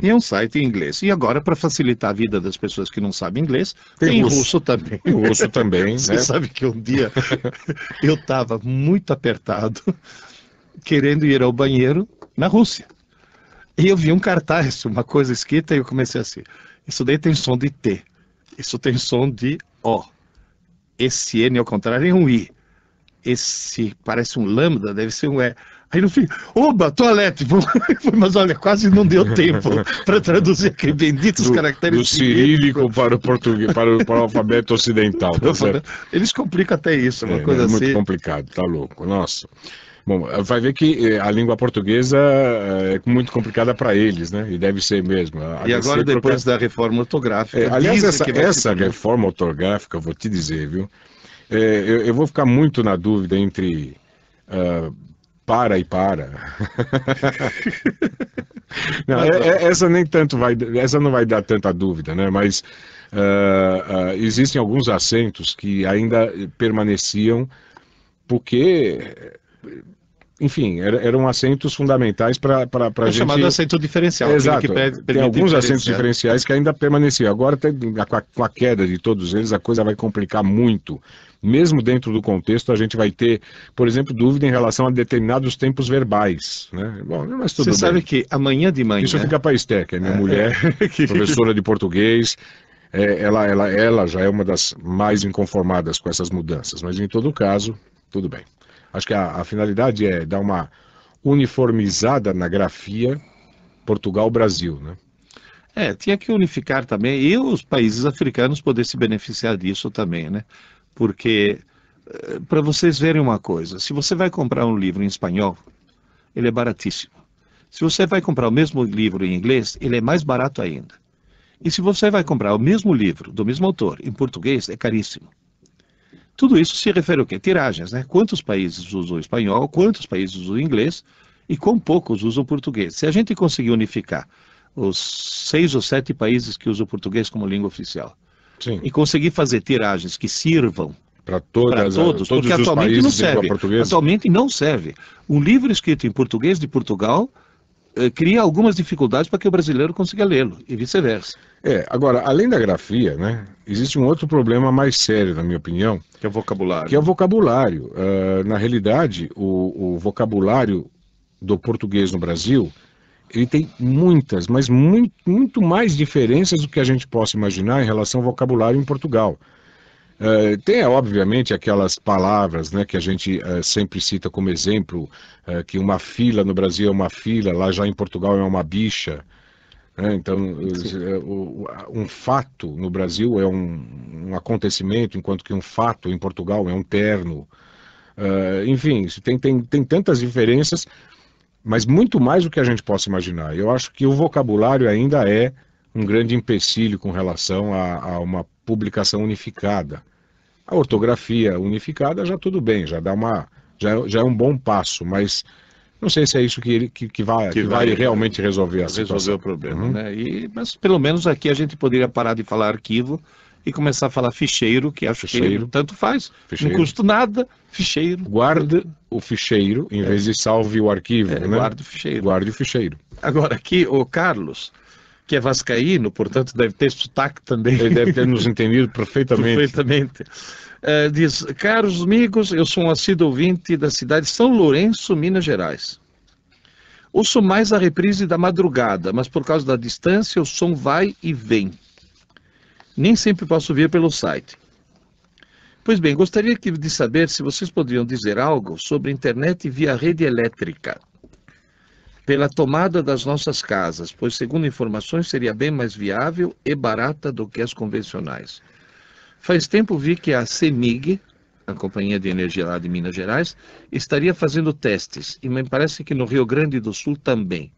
S3: E é um site em inglês. E agora, para facilitar a vida das pessoas que não sabem inglês, tem russo também.
S2: Tem russo também,
S3: Você
S2: né?
S3: sabe que um dia eu estava muito apertado, querendo ir ao banheiro na Rússia. E eu vi um cartaz, uma coisa escrita, e eu comecei assim, isso daí tem som de T, isso tem som de O. Esse N, ao contrário, é um I. Esse parece um lambda, deve ser um E. Aí no fim, oba, toalete! Mas olha, quase não deu tempo para traduzir aqueles benditos caracteres.
S2: Do cirílico para o português, para o alfabeto ocidental. Tá certo?
S3: Eles complicam até isso, uma coisa assim.
S2: É muito complicado, tá louco, nossa. Bom, vai ver que a língua portuguesa é muito complicada para eles, né? E deve ser mesmo.
S3: E agora, depois da reforma ortográfica...
S2: aliás, essa reforma ortográfica, eu vou te dizer, viu? Eu vou ficar muito na dúvida entre para e para. Não, essa nem tanto essa não vai dar tanta dúvida, né? Mas existem alguns acentos que ainda permaneciam porque... Enfim, eram acentos fundamentais para a gente...
S3: chamado acento diferencial.
S2: Exato, tem alguns acentos diferenciais que ainda permaneciam. Agora, com a queda de todos eles, a coisa vai complicar muito. Mesmo dentro do contexto, a gente vai ter, por exemplo, dúvida em relação a determinados tempos verbais, né? Bom, mas tudo bem.
S3: Você sabe que amanhã de manhã...
S2: Isso fica para a Esté, que é minha mulher, professora de português. Ela já é uma das mais inconformadas com essas mudanças, mas em todo caso, tudo bem. Acho que a finalidade é dar uma uniformizada na grafia Portugal-Brasil, né?
S3: Tinha que unificar também, e os países africanos poder se beneficiar disso também, né? Porque, para vocês verem uma coisa, se você vai comprar um livro em espanhol, ele é baratíssimo. Se você vai comprar o mesmo livro em inglês, ele é mais barato ainda. E se você vai comprar o mesmo livro, do mesmo autor, em português, é caríssimo. Tudo isso se refere ao quê? Tiragens, né? Quantos países usam o espanhol, quantos países usam o inglês e quão poucos usam o português. Se a gente conseguir unificar os 6 ou 7 países que usam o português como língua oficial,
S2: sim,
S3: e conseguir fazer tiragens que sirvam
S2: para todos,
S3: porque
S2: os
S3: atualmente
S2: países
S3: não
S2: de língua
S3: serve.
S2: portuguesa.
S3: Atualmente não serve. Um livro escrito em português de Portugal cria algumas dificuldades para que o brasileiro consiga lê-lo, e vice-versa.
S2: Agora, além da grafia, né, existe um outro problema mais sério, na minha opinião,
S3: Que é o vocabulário.
S2: que é o vocabulário. Na realidade, o vocabulário do português no Brasil, ele tem muitas, mas muito mais diferenças do que a gente possa imaginar em relação ao vocabulário em Portugal. Tem, obviamente, aquelas palavras, né, que a gente sempre cita como exemplo, que uma fila no Brasil é uma fila, lá já em Portugal é uma bicha. Então, um fato no Brasil é um acontecimento, enquanto que um fato em Portugal é um terno. Enfim, tem tantas diferenças, mas muito mais do que a gente possa imaginar. Eu acho que o vocabulário ainda é um grande empecilho com relação a uma publicação unificada. A ortografia unificada já tudo bem, já é um bom passo, mas não sei se é isso que vai realmente resolver a situação.
S3: O problema, né? Mas pelo menos aqui a gente poderia parar de falar arquivo e começar a falar ficheiro, que acho que tanto faz, não custa nada, ficheiro.
S2: Guarde o ficheiro, em vez de salve o arquivo, né?
S3: Guarde o ficheiro.
S2: Guarde o ficheiro.
S3: Agora aqui, o Carlos, que é vascaíno, portanto deve ter sotaque também.
S2: Ele deve ter nos entendido perfeitamente.
S3: Perfeitamente. Diz, caros amigos, eu sou um assíduo ouvinte da cidade de São Lourenço, Minas Gerais. Ouço mais a reprise da madrugada, mas por causa da distância o som vai e vem. Nem sempre posso ouvir pelo site. Pois bem, gostaria de saber se vocês poderiam dizer algo sobre internet via rede elétrica, pela tomada das nossas casas, pois, segundo informações, seria bem mais viável e barata do que as convencionais. Faz tempo vi que a CEMIG, a Companhia de Energia lá de Minas Gerais, estaria fazendo testes, e me parece que no Rio Grande do Sul também.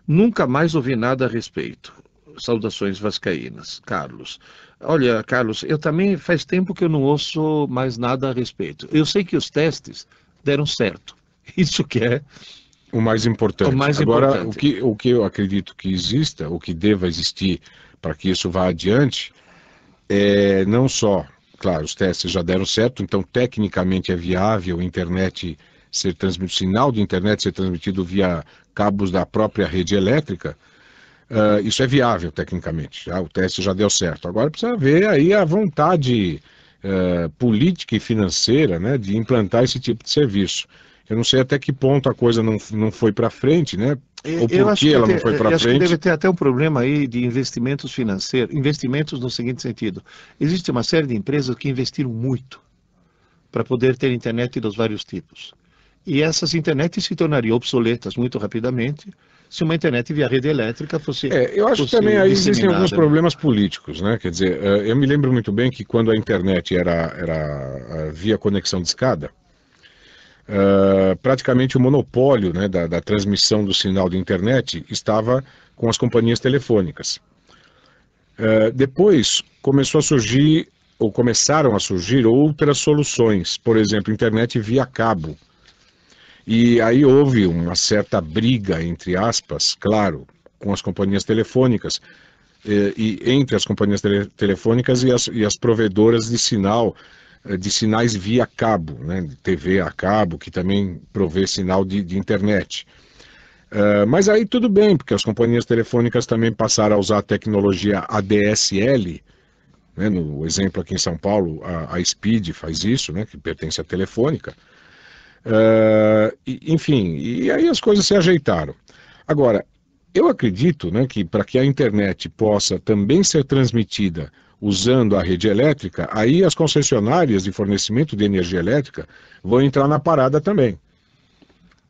S3: Nunca mais ouvi nada a respeito. Saudações vascaínas. Carlos. Olha, Carlos, eu também faz tempo que eu não ouço mais nada a respeito. Eu sei que os testes deram certo. Isso que é
S2: o mais importante.
S3: O mais
S2: Agora,
S3: importante.
S2: o que eu acredito que exista, o que deva existir para que isso vá adiante, é não só, claro, os testes já deram certo, então tecnicamente é viável o sinal de internet ser transmitido via cabos da própria rede elétrica. Isso é viável tecnicamente, o teste já deu certo. Agora precisa ver aí a vontade política e financeira, né, de implantar esse tipo de serviço. Eu não sei até que ponto a coisa não foi para frente, né? Ou por que ela não foi para frente.
S3: Acho que deve ter até um problema aí de investimentos financeiros, investimentos no seguinte sentido. Existe uma série de empresas que investiram muito para poder ter internet dos vários tipos. E essas internets se tornariam obsoletas muito rapidamente se uma internet via rede elétrica fosse
S2: eu acho que também aí existem alguns problemas políticos, né? Quer dizer, eu me lembro muito bem que quando a internet era via conexão de escada, praticamente o monopólio, né, da transmissão do sinal de internet estava com as companhias telefônicas. Depois começaram a surgir outras soluções, por exemplo, internet via cabo. E aí houve uma certa briga, entre aspas, claro, com as companhias telefônicas, e entre as companhias telefônicas e as provedoras de sinais via cabo, né, de TV a cabo, que também provê sinal de internet. Mas aí tudo bem, porque as companhias telefônicas também passaram a usar a tecnologia ADSL, né, no exemplo aqui em São Paulo, a Speed faz isso, né, que pertence à Telefônica. Enfim, e aí as coisas se ajeitaram. Agora, eu acredito, né, que para que a internet possa também ser transmitida usando a rede elétrica, aí as concessionárias de fornecimento de energia elétrica vão entrar na parada também.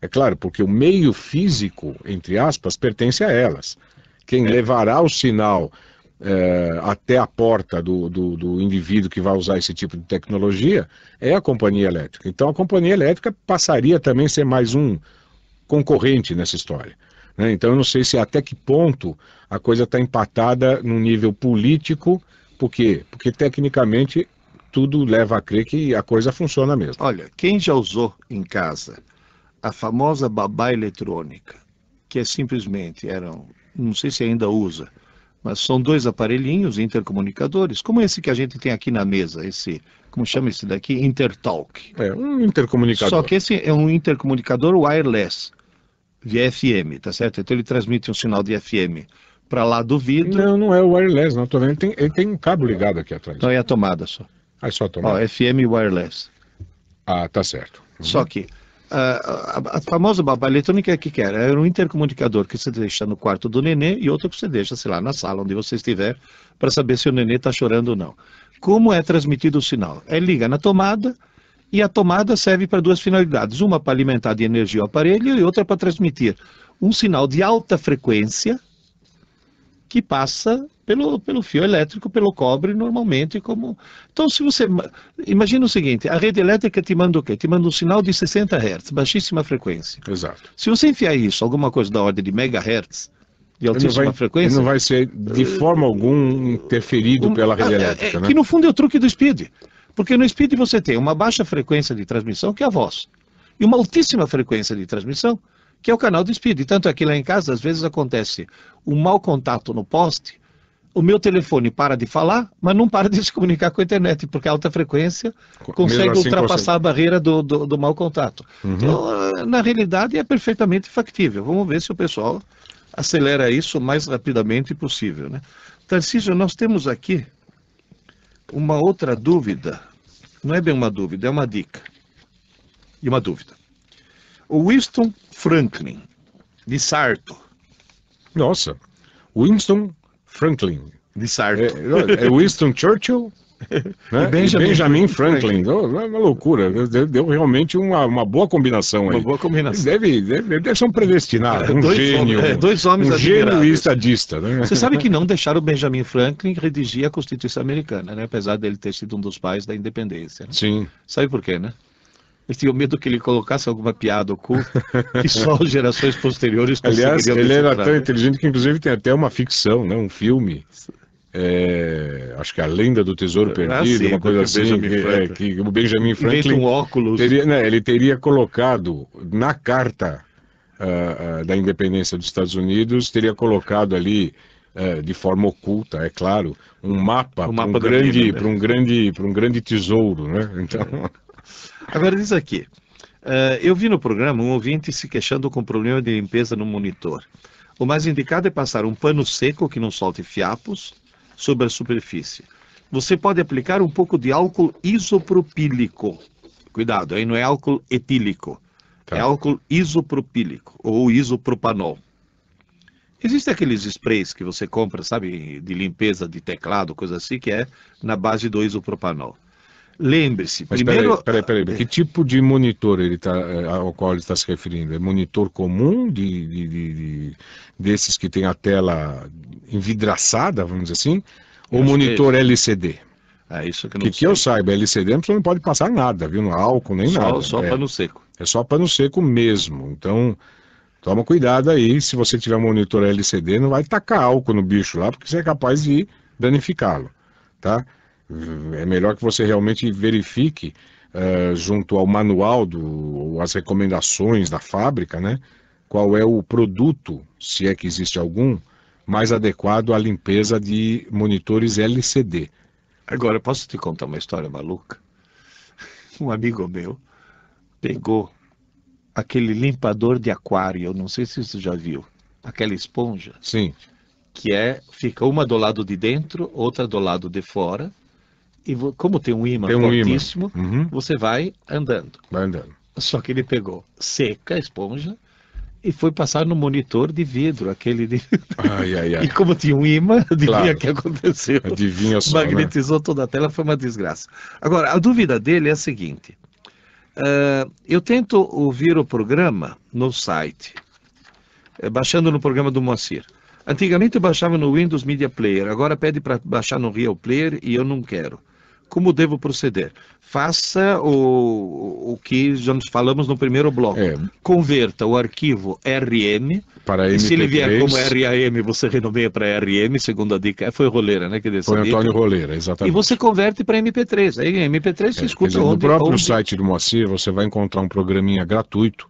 S2: É claro, porque o meio físico, entre aspas, pertence a elas. Quem levará o sinal até a porta do indivíduo que vai usar esse tipo de tecnologia é a companhia elétrica. Então a companhia elétrica passaria também a ser mais um concorrente nessa história, né? Então eu não sei se até que ponto a coisa está empatada no nível político. Por quê? Porque tecnicamente tudo leva a crer que a coisa funciona mesmo.
S3: Olha, quem já usou em casa a famosa babá eletrônica, que é simplesmente, não sei se ainda usa, mas são dois aparelhinhos intercomunicadores, como esse que a gente tem aqui na mesa, como chama esse daqui? Intertalk.
S2: É um intercomunicador.
S3: Só que esse é um intercomunicador wireless, via FM, tá certo? Então ele transmite um sinal de FM para lá do vidro.
S2: Não é o wireless, não, tô vendo, ele tem um cabo ligado aqui atrás.
S3: Então é a tomada só.
S2: É só a tomada.
S3: Ó, FM wireless.
S2: Tá certo.
S3: Só que a famosa babá eletrônica é o que era? Era um intercomunicador que você deixa no quarto do nenê e outro que você deixa, sei lá, na sala onde você estiver, para saber se o nenê está chorando ou não. Como é transmitido o sinal? Liga na tomada, e a tomada serve para duas finalidades. Uma para alimentar de energia o aparelho e outra para transmitir um sinal de alta frequência que passa pelo fio elétrico, pelo cobre, normalmente. Então, se você... Imagina o seguinte, a rede elétrica te manda o quê? Te manda um sinal de 60 Hz, baixíssima frequência.
S2: Exato.
S3: Se você enfiar isso, alguma coisa da ordem de megahertz, de altíssima frequência...
S2: Ele não vai ser, de forma alguma, interferido pela rede elétrica, né?
S3: Que no fundo é o truque do Speed. Porque no Speed você tem uma baixa frequência de transmissão, que é a voz, e uma altíssima frequência de transmissão, que é o canal do Speed. Tanto é que lá em casa, às vezes acontece um mau contato no poste, o meu telefone para de falar, mas não para de se comunicar com a internet, porque a alta frequência consegue assim, ultrapassar a barreira do mau contato. Uhum. Então, na realidade, é perfeitamente factível. Vamos ver se o pessoal acelera isso o mais rapidamente possível, né? Tarcísio, nós temos aqui uma outra dúvida. Não é bem uma dúvida, é uma dica. E uma dúvida. O Winston Franklin, de Sarto.
S2: Nossa, Winston Franklin.
S3: De Sarto.
S2: É Winston Churchill, né? Benjamin Franklin. Oh, é uma loucura. Deu realmente uma boa combinação aí.
S3: Uma boa combinação.
S2: Deve ser um predestinado, um gênio.
S3: Dois homens
S2: um gênio e estadista. Né?
S3: Você sabe que não deixaram o Benjamin Franklin redigir a Constituição Americana, né? Apesar dele ter sido um dos pais da independência. Né?
S2: Sim.
S3: Sabe por quê, né? Eles tinham medo que ele colocasse alguma piada oculta que só as gerações posteriores conseguiriam.
S2: Aliás, ele era tão inteligente que inclusive tem até uma ficção, né? Um filme. Acho que a Lenda do Tesouro Perdido,
S3: sim,
S2: uma coisa assim, que o Benjamin Franklin
S3: um óculos.
S2: Ele teria colocado na carta da independência dos Estados Unidos, teria colocado ali, de forma oculta, é claro, um mapa para um grande tesouro, né? Então...
S3: Agora diz aqui, eu vi no programa um ouvinte se queixando com problema de limpeza no monitor. O mais indicado é passar um pano seco que não solte fiapos sobre a superfície. Você pode aplicar um pouco de álcool isopropílico. Cuidado, aí não é álcool etílico.
S2: Tá.
S3: É álcool isopropílico ou isopropanol. Existem aqueles sprays que você compra, sabe, de limpeza de teclado, coisa assim, que é na base do isopropanol. Lembre-se,
S2: Mas
S3: primeiro...
S2: peraí, que tipo de monitor ao qual ele está se referindo? É monitor comum, desses que tem a tela envidraçada, vamos dizer assim, ou monitor LCD?
S3: É isso que eu não sei.
S2: Que eu saiba, LCD você não pode passar nada, viu? No álcool, nem nada.
S3: Só pano seco.
S2: É só pano seco mesmo. Então, toma cuidado aí, se você tiver um monitor LCD, não vai tacar álcool no bicho lá, porque você é capaz de danificá-lo, tá? É melhor que você realmente verifique, junto ao manual, ou as recomendações da fábrica, né? Qual é o produto, se é que existe algum, mais adequado à limpeza de monitores LCD.
S3: Agora, posso te contar uma história maluca? Um amigo meu pegou aquele limpador de aquário, não sei se você já viu, aquela esponja.
S2: Sim.
S3: Que fica uma do lado de dentro, outra do lado de fora, e como tem um ímã fortíssimo, você vai andando.
S2: Vai andando.
S3: Só que ele pegou seca a esponja e foi passar no monitor de vidro, aquele de...
S2: Ai.
S3: E como tinha um ímã, adivinha o que aconteceu?
S2: Adivinha só,
S3: magnetizou, né? Toda a tela, foi uma desgraça. Agora, a dúvida dele é a seguinte. Eu tento ouvir o programa no site, baixando no programa do Moacir. Antigamente eu baixava no Windows Media Player, agora pede para baixar no Real Player e eu não quero. Como devo proceder? Faça o que já nos falamos no primeiro bloco. Converta o arquivo RM
S2: para MP3.
S3: Se ele vier como RAM, você renomeia para RM, segundo a dica. Foi Roleira, né?
S2: Foi Antônio Roleira, exatamente.
S3: E você converte para MP3. Aí MP3 você escuta
S2: no próprio site do Moacir, você vai encontrar um programinha gratuito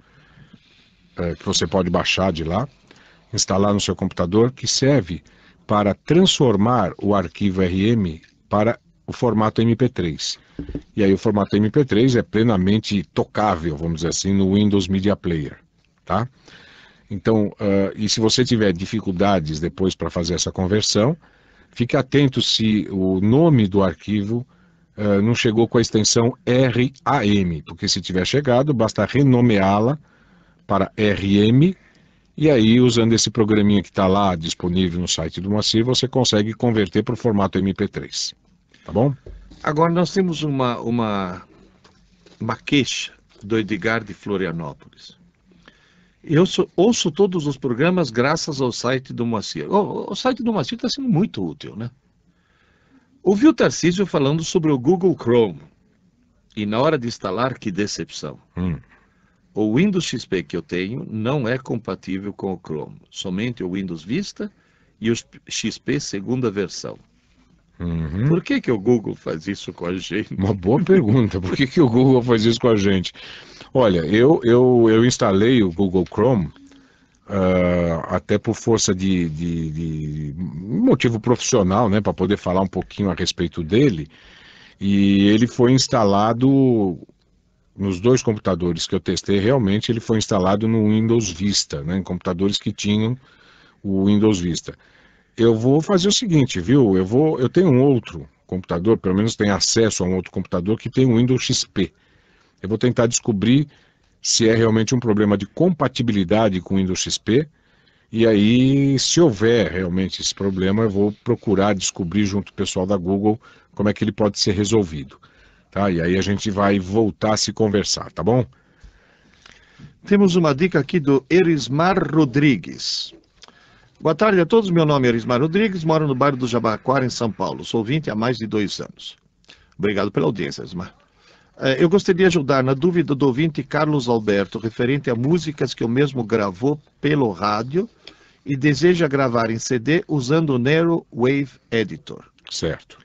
S2: que você pode baixar de lá, instalar no seu computador, que serve para transformar o arquivo RM para o formato MP3. E aí o formato MP3 é plenamente tocável, vamos dizer assim, no Windows Media Player, tá? Então, e se você tiver dificuldades depois para fazer essa conversão, fique atento se o nome do arquivo não chegou com a extensão RAM, porque se tiver chegado, basta renomeá-la para RM, e aí, usando esse programinha que está lá disponível no site do Moacir, você consegue converter para o formato MP3. Tá bom?
S3: Agora nós temos uma queixa do Edgar de Florianópolis. Eu ouço todos os programas graças ao site do Moacir. O site do Moacir está sendo muito útil, né? Ouvi o Tarcísio falando sobre o Google Chrome. E na hora de instalar, que decepção. O Windows XP que eu tenho não é compatível com o Chrome. Somente o Windows Vista e o XP segunda versão. Por que o Google faz isso com a gente?
S2: Uma boa pergunta. Por que o Google faz isso com a gente? Olha, eu instalei o Google Chrome até por força de motivo profissional, né, para poder falar um pouquinho a respeito dele. E ele foi instalado nos dois computadores que eu testei. Realmente ele foi instalado no Windows Vista, né, em computadores que tinham o Windows Vista. Eu vou fazer o seguinte, viu? Eu tenho um outro computador, pelo menos tenho acesso a um outro computador que tem o Windows XP. Eu vou tentar descobrir se é realmente um problema de compatibilidade com o Windows XP. E aí, se houver realmente esse problema, eu vou procurar descobrir junto com o pessoal da Google como é que ele pode ser resolvido. Tá? E aí a gente vai voltar a se conversar, tá bom?
S3: Temos uma dica aqui do Erismar Rodrigues. Boa tarde a todos, meu nome é Erismar Rodrigues, moro no bairro do Jabaquara, em São Paulo. Sou ouvinte há mais de 2 anos. Obrigado pela audiência, Erismar. Eu gostaria de ajudar na dúvida do ouvinte Carlos Alberto, referente a músicas que o mesmo gravou pelo rádio e deseja gravar em CD usando o Nero Wave Editor.
S2: Certo.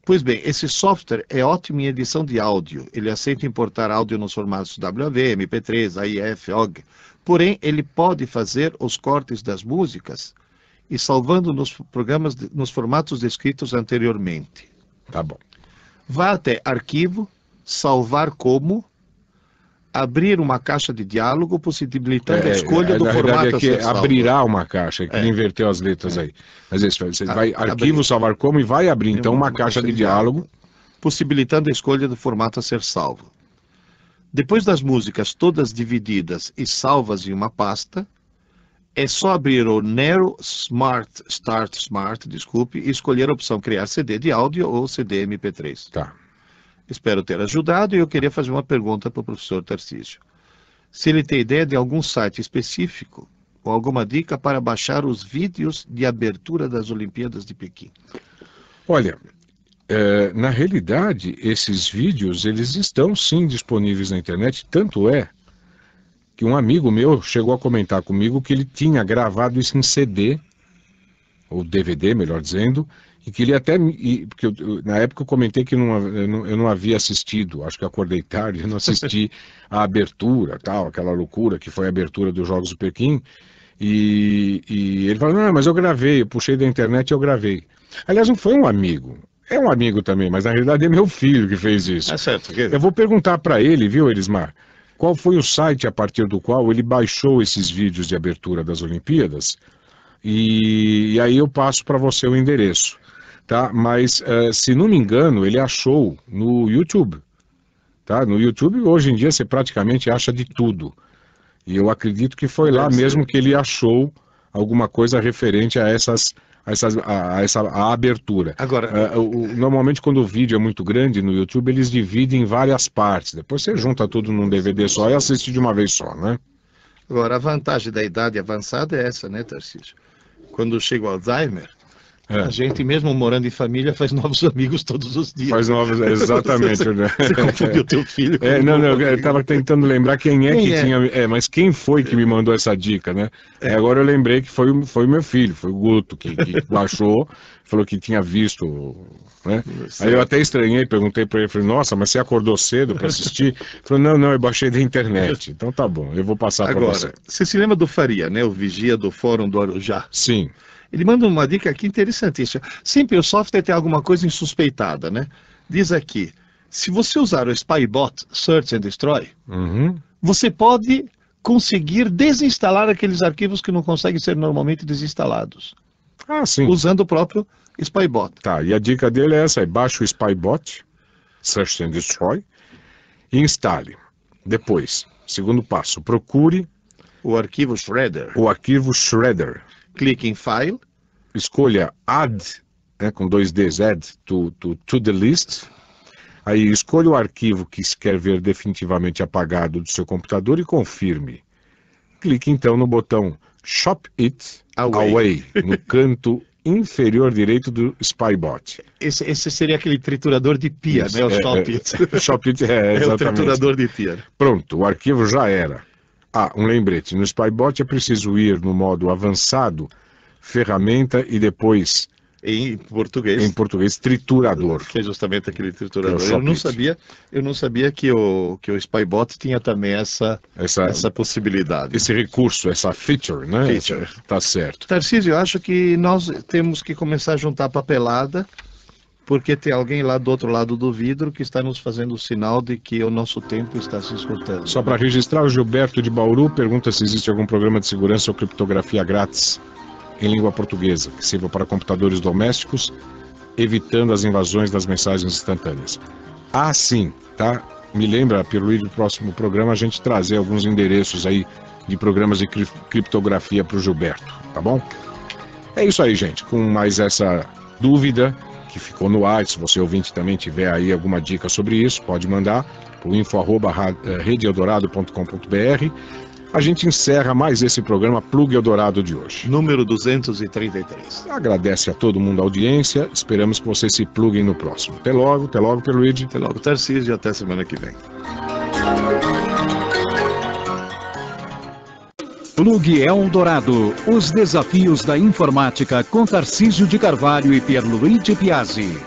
S3: Pois bem, esse software é ótimo em edição de áudio. Ele aceita importar áudio nos formatos WAV, MP3, AIF, OGG, Porém, ele pode fazer os cortes das músicas e salvando nos programas, nos formatos descritos anteriormente.
S2: Tá bom.
S3: Vá até Arquivo, Salvar como, abrir uma caixa de diálogo, possibilitando a escolha do formato a ser salvo.
S2: Abrirá uma caixa, que ele inverteu as letras aí. Mas isso, você vai Arquivo, Salvar como e vai abrir então uma caixa de diálogo,
S3: possibilitando a escolha do formato a ser salvo. Depois das músicas todas divididas e salvas em uma pasta, é só abrir o Nero Start Smart, e escolher a opção criar CD de áudio ou CD MP3.
S2: Tá.
S3: Espero ter ajudado e eu queria fazer uma pergunta para o professor Tarcísio. Se ele tem ideia de algum site específico ou alguma dica para baixar os vídeos de abertura das Olimpíadas de Pequim.
S2: Olha, na realidade, esses vídeos, eles estão sim disponíveis na internet, tanto é que um amigo meu chegou a comentar comigo que ele tinha gravado isso em CD, ou DVD, melhor dizendo, e que ele até, porque na época eu comentei que eu não havia assistido, acho que eu acordei tarde, eu não assisti a abertura, tal, aquela loucura que foi a abertura dos Jogos do Pequim, e ele falou, não, mas eu gravei, eu puxei da internet e eu gravei. Aliás, não foi um amigo. É um amigo também, mas na realidade é meu filho que fez isso.
S3: É certo.
S2: Eu vou perguntar para ele, viu, Elismar, qual foi o site a partir do qual ele baixou esses vídeos de abertura das Olimpíadas, e aí eu passo para você o endereço, tá? Mas, se não me engano, ele achou no YouTube, tá? No YouTube, hoje em dia, você praticamente acha de tudo, e eu acredito que foi lá mesmo que ele achou alguma coisa referente a essa abertura.
S3: Agora,
S2: normalmente quando o vídeo é muito grande no YouTube, eles dividem em várias partes. Depois você junta tudo num DVD só e assiste de uma vez só, né?
S3: Agora, a vantagem da idade avançada é essa, né, Tarcísio? Quando chega o Alzheimer, a gente mesmo morando em família faz novos amigos todos os dias.
S2: Faz novos, exatamente.
S3: Você confundiu teu filho.
S2: Não, eu estava tentando lembrar quem tinha... mas quem foi que me mandou essa dica, né? Agora eu lembrei que foi o meu filho, foi o Guto, que baixou, falou que tinha visto, né? Aí eu até estranhei, perguntei para ele, falei, nossa, mas você acordou cedo para assistir? Ele falou, não, eu baixei da internet. Então tá bom, eu vou passar para você.
S3: Agora, você se lembra do Faria, né? O vigia do Fórum do Arujá?
S2: Sim.
S3: Ele manda uma dica aqui interessantíssima. Sempre o software tem alguma coisa insuspeitada, né? Diz aqui, se você usar o Spybot Search and Destroy, você pode conseguir desinstalar aqueles arquivos que não conseguem ser normalmente desinstalados.
S2: Ah, sim.
S3: Usando o próprio Spybot.
S2: Tá, e a dica dele é essa, baixa o Spybot, Search and Destroy, e instale. Depois, segundo passo, procure
S3: o arquivo Shredder.
S2: Clique
S3: em File.
S2: Escolha Add, né, com 2 Ds, Add to the list. Aí escolha o arquivo que quer ver definitivamente apagado do seu computador e confirme. Clique então no botão Shop It Away no canto inferior direito do Spybot.
S3: Esse seria aquele triturador de pia, né? O Shop It.
S2: Shop It, exatamente.
S3: É o triturador de pia.
S2: Pronto, o arquivo já era. Um lembrete, no Spybot é preciso ir no modo avançado, ferramenta e depois...
S3: Em português,
S2: triturador.
S3: Que é justamente aquele triturador. Eu não sabia que o Spybot tinha também essa possibilidade.
S2: Esse recurso, essa feature, né? Tá certo.
S3: Tarcísio, eu acho que nós temos que começar a juntar papelada, porque tem alguém lá do outro lado do vidro que está nos fazendo o sinal de que o nosso tempo está se esgotando.
S2: Só para registrar, o Gilberto de Bauru pergunta se existe algum programa de segurança ou criptografia grátis em língua portuguesa, que sirva para computadores domésticos, evitando as invasões das mensagens instantâneas. Sim, tá? Me lembra, Pierluigi, no próximo programa a gente trazer alguns endereços aí de programas de criptografia para o Gilberto, tá bom? É isso aí, gente. Com mais essa dúvida que ficou no ar, se você ouvinte também tiver aí alguma dica sobre isso, pode mandar para o info@redeeldorado.com.br. A gente encerra mais esse programa Plug Eldorado de hoje.
S3: Número 233.
S2: Agradece a todo mundo a audiência, esperamos que vocês se pluguem no próximo. Até logo, Pierluigi.
S3: Até logo, Tarcísio, e até semana que vem.
S1: Plug Eldorado, os desafios da informática com Tarcísio de Carvalho e Pierluigi Piazzi.